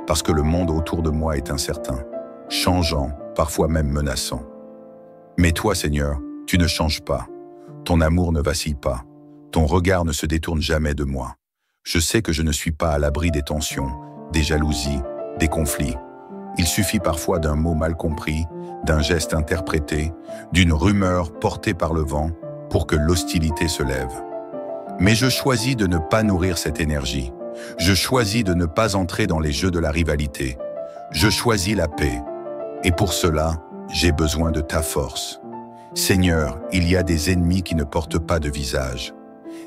parce que le monde autour de moi est incertain, changeant, parfois même menaçant. Mais toi, Seigneur, tu ne changes pas. Ton amour ne vacille pas. Ton regard ne se détourne jamais de moi. Je sais que je ne suis pas à l'abri des tensions, des jalousies, des conflits. Il suffit parfois d'un mot mal compris, d'un geste interprété, d'une rumeur portée par le vent pour que l'hostilité se lève. Mais je choisis de ne pas nourrir cette énergie. Je choisis de ne pas entrer dans les jeux de la rivalité. Je choisis la paix. Et pour cela, j'ai besoin de ta force. Seigneur, il y a des ennemis qui ne portent pas de visage.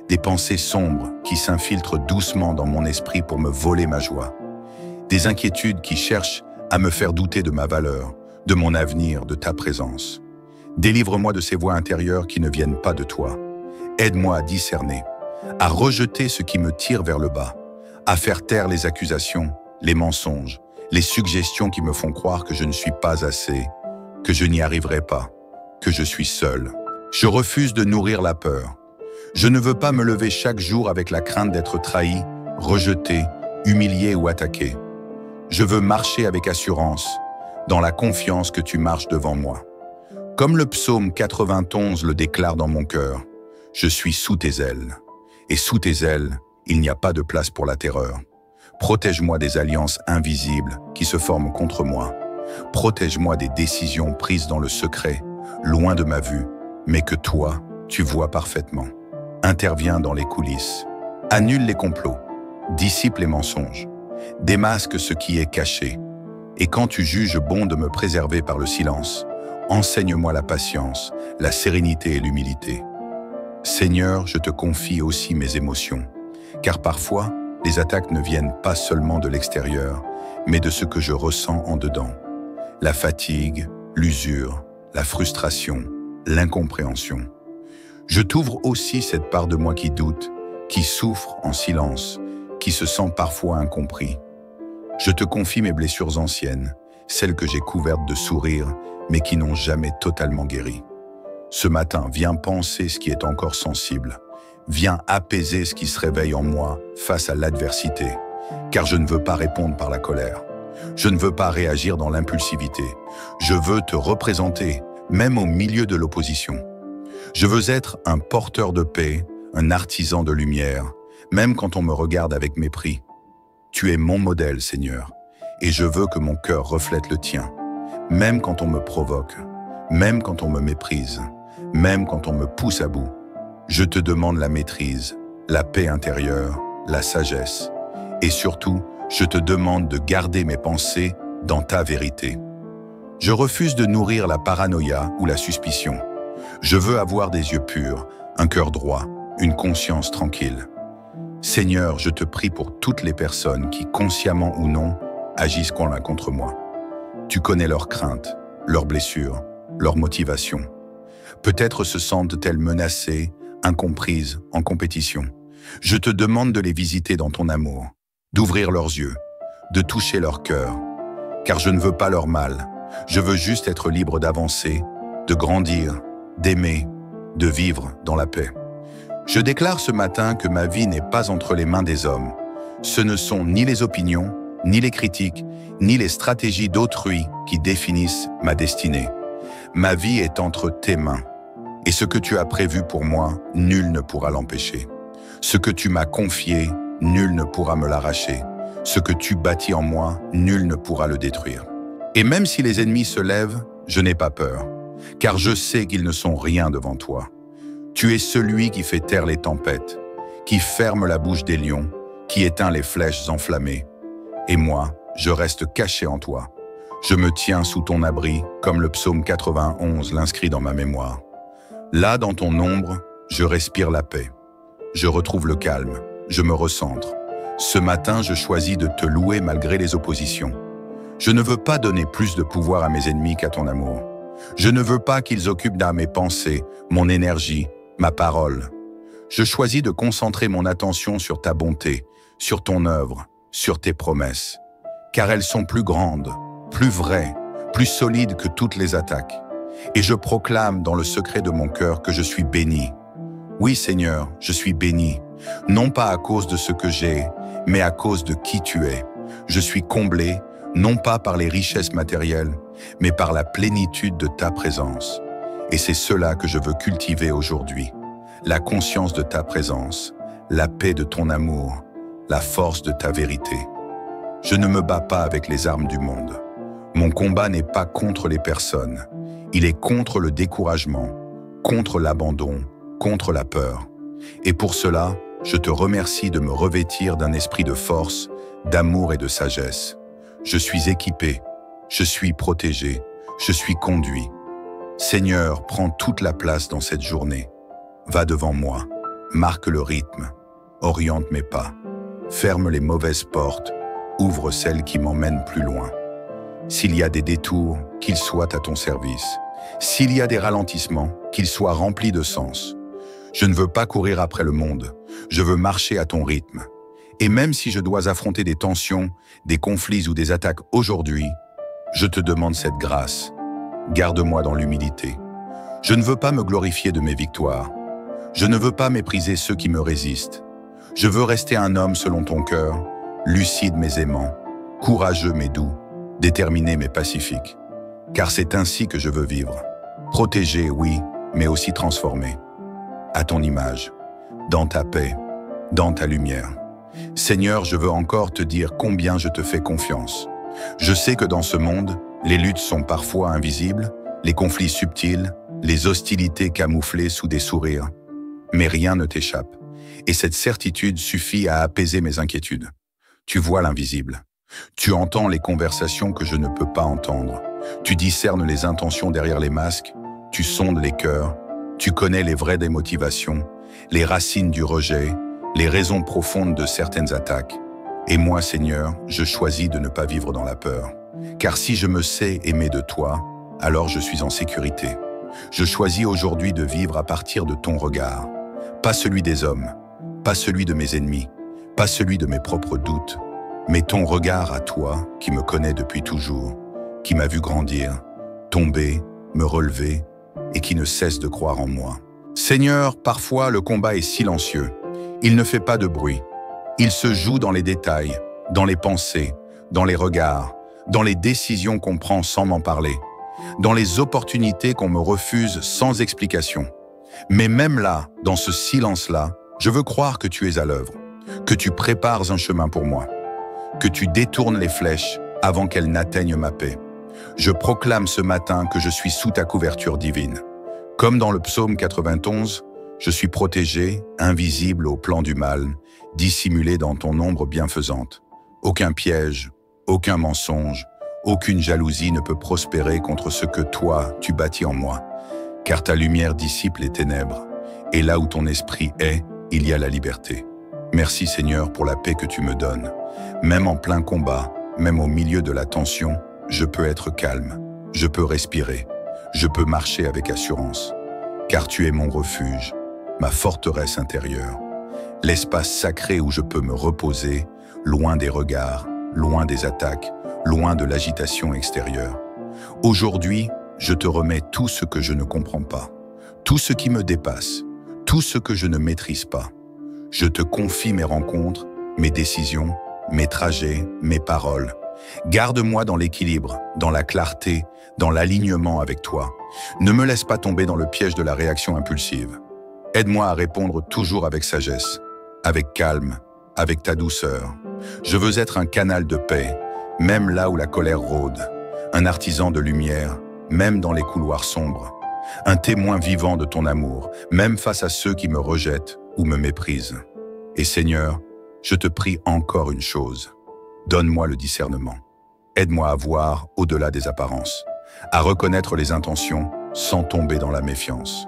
Des pensées sombres qui s'infiltrent doucement dans mon esprit pour me voler ma joie. Des inquiétudes qui cherchent à me faire douter de ma valeur, de mon avenir, de ta présence. Délivre-moi de ces voix intérieures qui ne viennent pas de toi. Aide-moi à discerner, à rejeter ce qui me tire vers le bas, à faire taire les accusations, les mensonges, les suggestions qui me font croire que je ne suis pas assez, que je n'y arriverai pas, que je suis seul. Je refuse de nourrir la peur. Je ne veux pas me lever chaque jour avec la crainte d'être trahi, rejeté, humilié ou attaqué. Je veux marcher avec assurance, dans la confiance que tu marches devant moi. Comme le psaume 91 le déclare dans mon cœur, je suis sous tes ailes. Et sous tes ailes, il n'y a pas de place pour la terreur. Protège-moi des alliances invisibles qui se forment contre moi. Protège-moi des décisions prises dans le secret, loin de ma vue, mais que toi, tu vois parfaitement. Interviens dans les coulisses. Annule les complots. Dissipe les mensonges. Démasque ce qui est caché. Et quand tu juges bon de me préserver par le silence, enseigne-moi la patience, la sérénité et l'humilité. Seigneur, je te confie aussi mes émotions, car parfois, les attaques ne viennent pas seulement de l'extérieur, mais de ce que je ressens en dedans. La fatigue, l'usure, la frustration, l'incompréhension. Je t'ouvre aussi cette part de moi qui doute, qui souffre en silence, qui se sent parfois incompris. Je te confie mes blessures anciennes, celles que j'ai couvertes de sourires, mais qui n'ont jamais totalement guéri. Ce matin, viens penser ce qui est encore sensible. Viens apaiser ce qui se réveille en moi face à l'adversité, car je ne veux pas répondre par la colère. Je ne veux pas réagir dans l'impulsivité. Je veux te représenter, même au milieu de l'opposition. Je veux être un porteur de paix, un artisan de lumière, même quand on me regarde avec mépris. Tu es mon modèle, Seigneur, et je veux que mon cœur reflète le tien, même quand on me provoque, même quand on me méprise, même quand on me pousse à bout. Je te demande la maîtrise, la paix intérieure, la sagesse. Et surtout, je te demande de garder mes pensées dans ta vérité. Je refuse de nourrir la paranoïa ou la suspicion. Je veux avoir des yeux purs, un cœur droit, une conscience tranquille. Seigneur, je te prie pour toutes les personnes qui, consciemment ou non, agissent contre moi. Tu connais leurs craintes, leurs blessures, leurs motivations. Peut-être se sentent-elles menacées, incomprises, en compétition. Je te demande de les visiter dans ton amour, d'ouvrir leurs yeux, de toucher leur cœur, car je ne veux pas leur mal. Je veux juste être libre d'avancer, de grandir, d'aimer, de vivre dans la paix. Je déclare ce matin que ma vie n'est pas entre les mains des hommes. Ce ne sont ni les opinions, ni les critiques, ni les stratégies d'autrui qui définissent ma destinée. Ma vie est entre tes mains. Et ce que tu as prévu pour moi, nul ne pourra l'empêcher. Ce que tu m'as confié, nul ne pourra me l'arracher. Ce que tu bâtis en moi, nul ne pourra le détruire. Et même si les ennemis se lèvent, je n'ai pas peur, car je sais qu'ils ne sont rien devant toi. Tu es celui qui fait taire les tempêtes, qui ferme la bouche des lions, qui éteint les flèches enflammées. Et moi, je reste caché en toi. Je me tiens sous ton abri, comme le psaume 91 l'inscrit dans ma mémoire. Là, dans ton ombre, je respire la paix. Je retrouve le calme, je me recentre. Ce matin, je choisis de te louer malgré les oppositions. Je ne veux pas donner plus de pouvoir à mes ennemis qu'à ton amour. Je ne veux pas qu'ils occupent mes pensées, mon énergie, ma parole. Je choisis de concentrer mon attention sur ta bonté, sur ton œuvre, sur tes promesses. Car elles sont plus grandes, plus vraies, plus solides que toutes les attaques. Et je proclame dans le secret de mon cœur que je suis béni. Oui, Seigneur, je suis béni, non pas à cause de ce que j'ai, mais à cause de qui tu es. Je suis comblé, non pas par les richesses matérielles, mais par la plénitude de ta présence. Et c'est cela que je veux cultiver aujourd'hui. La conscience de ta présence, la paix de ton amour, la force de ta vérité. Je ne me bats pas avec les armes du monde. Mon combat n'est pas contre les personnes. Il est contre le découragement, contre l'abandon, contre la peur. Et pour cela, je te remercie de me revêtir d'un esprit de force, d'amour et de sagesse. Je suis équipé, je suis protégé, je suis conduit. Seigneur, prends toute la place dans cette journée. Va devant moi, marque le rythme, oriente mes pas, ferme les mauvaises portes, ouvre celles qui m'emmènent plus loin. S'il y a des détours, qu'ils soient à ton service. S'il y a des ralentissements, qu'ils soient remplis de sens. Je ne veux pas courir après le monde, je veux marcher à ton rythme. Et même si je dois affronter des tensions, des conflits ou des attaques aujourd'hui, je te demande cette grâce. Garde-moi dans l'humilité. Je ne veux pas me glorifier de mes victoires. Je ne veux pas mépriser ceux qui me résistent. Je veux rester un homme selon ton cœur, lucide mais aimant, courageux mais doux, déterminé mais pacifique. Car c'est ainsi que je veux vivre. Protégé, oui, mais aussi transformé. À ton image, dans ta paix, dans ta lumière. Seigneur, je veux encore te dire combien je te fais confiance. Je sais que dans ce monde, les luttes sont parfois invisibles, les conflits subtils, les hostilités camouflées sous des sourires. Mais rien ne t'échappe. Et cette certitude suffit à apaiser mes inquiétudes. Tu vois l'invisible. Tu entends les conversations que je ne peux pas entendre. Tu discernes les intentions derrière les masques. Tu sondes les cœurs. Tu connais les vraies des motivations. les racines du rejet, les raisons profondes de certaines attaques. Et moi, Seigneur, je choisis de ne pas vivre dans la peur. Car si je me sais aimer de toi, alors je suis en sécurité. Je choisis aujourd'hui de vivre à partir de ton regard, pas celui des hommes, pas celui de mes ennemis, pas celui de mes propres doutes, mais ton regard à toi qui me connais depuis toujours, qui m'a vu grandir, tomber, me relever et qui ne cesse de croire en moi. Seigneur, parfois le combat est silencieux, il ne fait pas de bruit, il se joue dans les détails, dans les pensées, dans les regards, dans les décisions qu'on prend sans m'en parler, dans les opportunités qu'on me refuse sans explication. Mais même là, dans ce silence-là, je veux croire que tu es à l'œuvre, que tu prépares un chemin pour moi, que tu détournes les flèches avant qu'elles n'atteignent ma paix. Je proclame ce matin que je suis sous ta couverture divine. Comme dans le psaume 91, je suis protégé, invisible au plan du mal, dissimulé dans ton ombre bienfaisante. Aucun piège, aucun mensonge, aucune jalousie ne peut prospérer contre ce que toi, tu bâtis en moi. Car ta lumière dissipe les ténèbres, et là où ton esprit est, il y a la liberté. Merci Seigneur pour la paix que tu me donnes. Même en plein combat, même au milieu de la tension, je peux être calme, je peux respirer, je peux marcher avec assurance. Car tu es mon refuge, ma forteresse intérieure, l'espace sacré où je peux me reposer, loin des regards, loin des attaques, loin de l'agitation extérieure. Aujourd'hui, je te remets tout ce que je ne comprends pas, tout ce qui me dépasse, tout ce que je ne maîtrise pas. Je te confie mes rencontres, mes décisions, mes trajets, mes paroles. Garde-moi dans l'équilibre, dans la clarté, dans l'alignement avec toi. Ne me laisse pas tomber dans le piège de la réaction impulsive. Aide-moi à répondre toujours avec sagesse, avec calme, avec ta douceur. Je veux être un canal de paix, même là où la colère rôde, un artisan de lumière, même dans les couloirs sombres, un témoin vivant de ton amour, même face à ceux qui me rejettent ou me méprisent. Et Seigneur, je te prie encore une chose. Donne-moi le discernement. Aide-moi à voir au-delà des apparences, à reconnaître les intentions sans tomber dans la méfiance,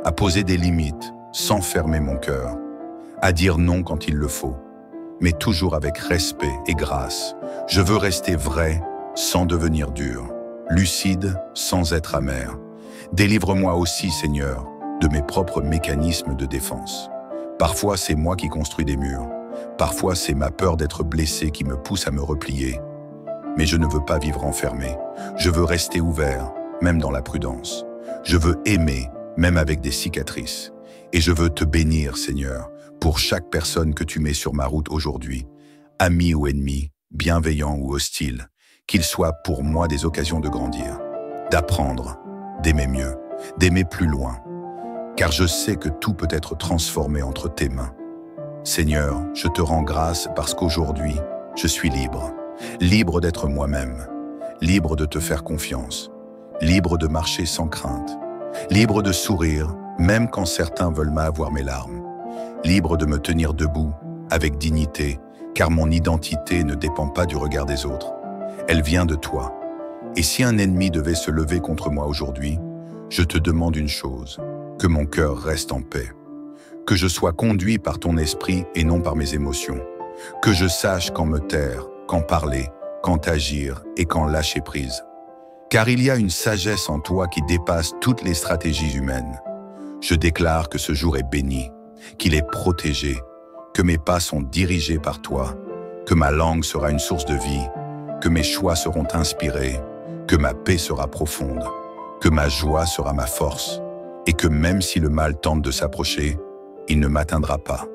à poser des limites sans fermer mon cœur, à dire non quand il le faut, mais toujours avec respect et grâce. Je veux rester vrai sans devenir dur, lucide sans être amer. Délivre-moi aussi, Seigneur, de mes propres mécanismes de défense. Parfois, c'est moi qui construis des murs. Parfois, c'est ma peur d'être blessé qui me pousse à me replier. Mais je ne veux pas vivre enfermé. Je veux rester ouvert, même dans la prudence. Je veux aimer, même avec des cicatrices. Et je veux te bénir, Seigneur, pour chaque personne que tu mets sur ma route aujourd'hui, ami ou ennemi, bienveillant ou hostile, qu'ils soient pour moi des occasions de grandir, d'apprendre, d'aimer mieux, d'aimer plus loin, car je sais que tout peut être transformé entre tes mains. Seigneur, je te rends grâce parce qu'aujourd'hui, je suis libre, libre d'être moi-même, libre de te faire confiance, libre de marcher sans crainte, libre de sourire, même quand certains veulent m'avoir mes larmes, libre de me tenir debout, avec dignité, car mon identité ne dépend pas du regard des autres. Elle vient de toi. Et si un ennemi devait se lever contre moi aujourd'hui, je te demande une chose, que mon cœur reste en paix, que je sois conduit par ton esprit et non par mes émotions, que je sache quand me taire, quand parler, quand agir et quand lâcher prise. Car il y a une sagesse en toi qui dépasse toutes les stratégies humaines. Je déclare que ce jour est béni, qu'il est protégé, que mes pas sont dirigés par toi, que ma langue sera une source de vie, que mes choix seront inspirés, que ma paix sera profonde, que ma joie sera ma force, et que même si le mal tente de s'approcher, il ne m'atteindra pas,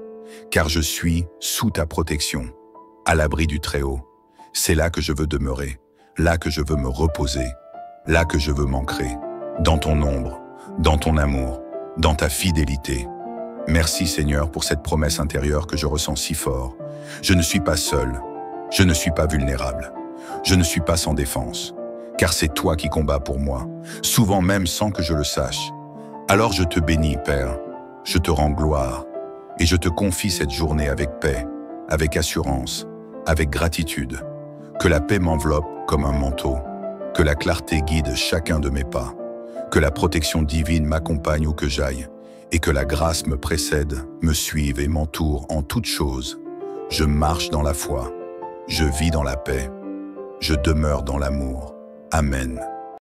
car je suis sous ta protection, à l'abri du Très-Haut. C'est là que je veux demeurer, là que je veux me reposer, là que je veux m'ancrer, dans ton ombre, dans ton amour, dans ta fidélité. Merci Seigneur pour cette promesse intérieure que je ressens si fort. Je ne suis pas seul, je ne suis pas vulnérable, je ne suis pas sans défense, car c'est toi qui combats pour moi, souvent même sans que je le sache. Alors je te bénis, Père, je te rends gloire, et je te confie cette journée avec paix, avec assurance, avec gratitude. Que la paix m'enveloppe comme un manteau, que la clarté guide chacun de mes pas, que la protection divine m'accompagne où que j'aille, et que la grâce me précède, me suive et m'entoure en toutes choses. Je marche dans la foi, je vis dans la paix, je demeure dans l'amour. Amen.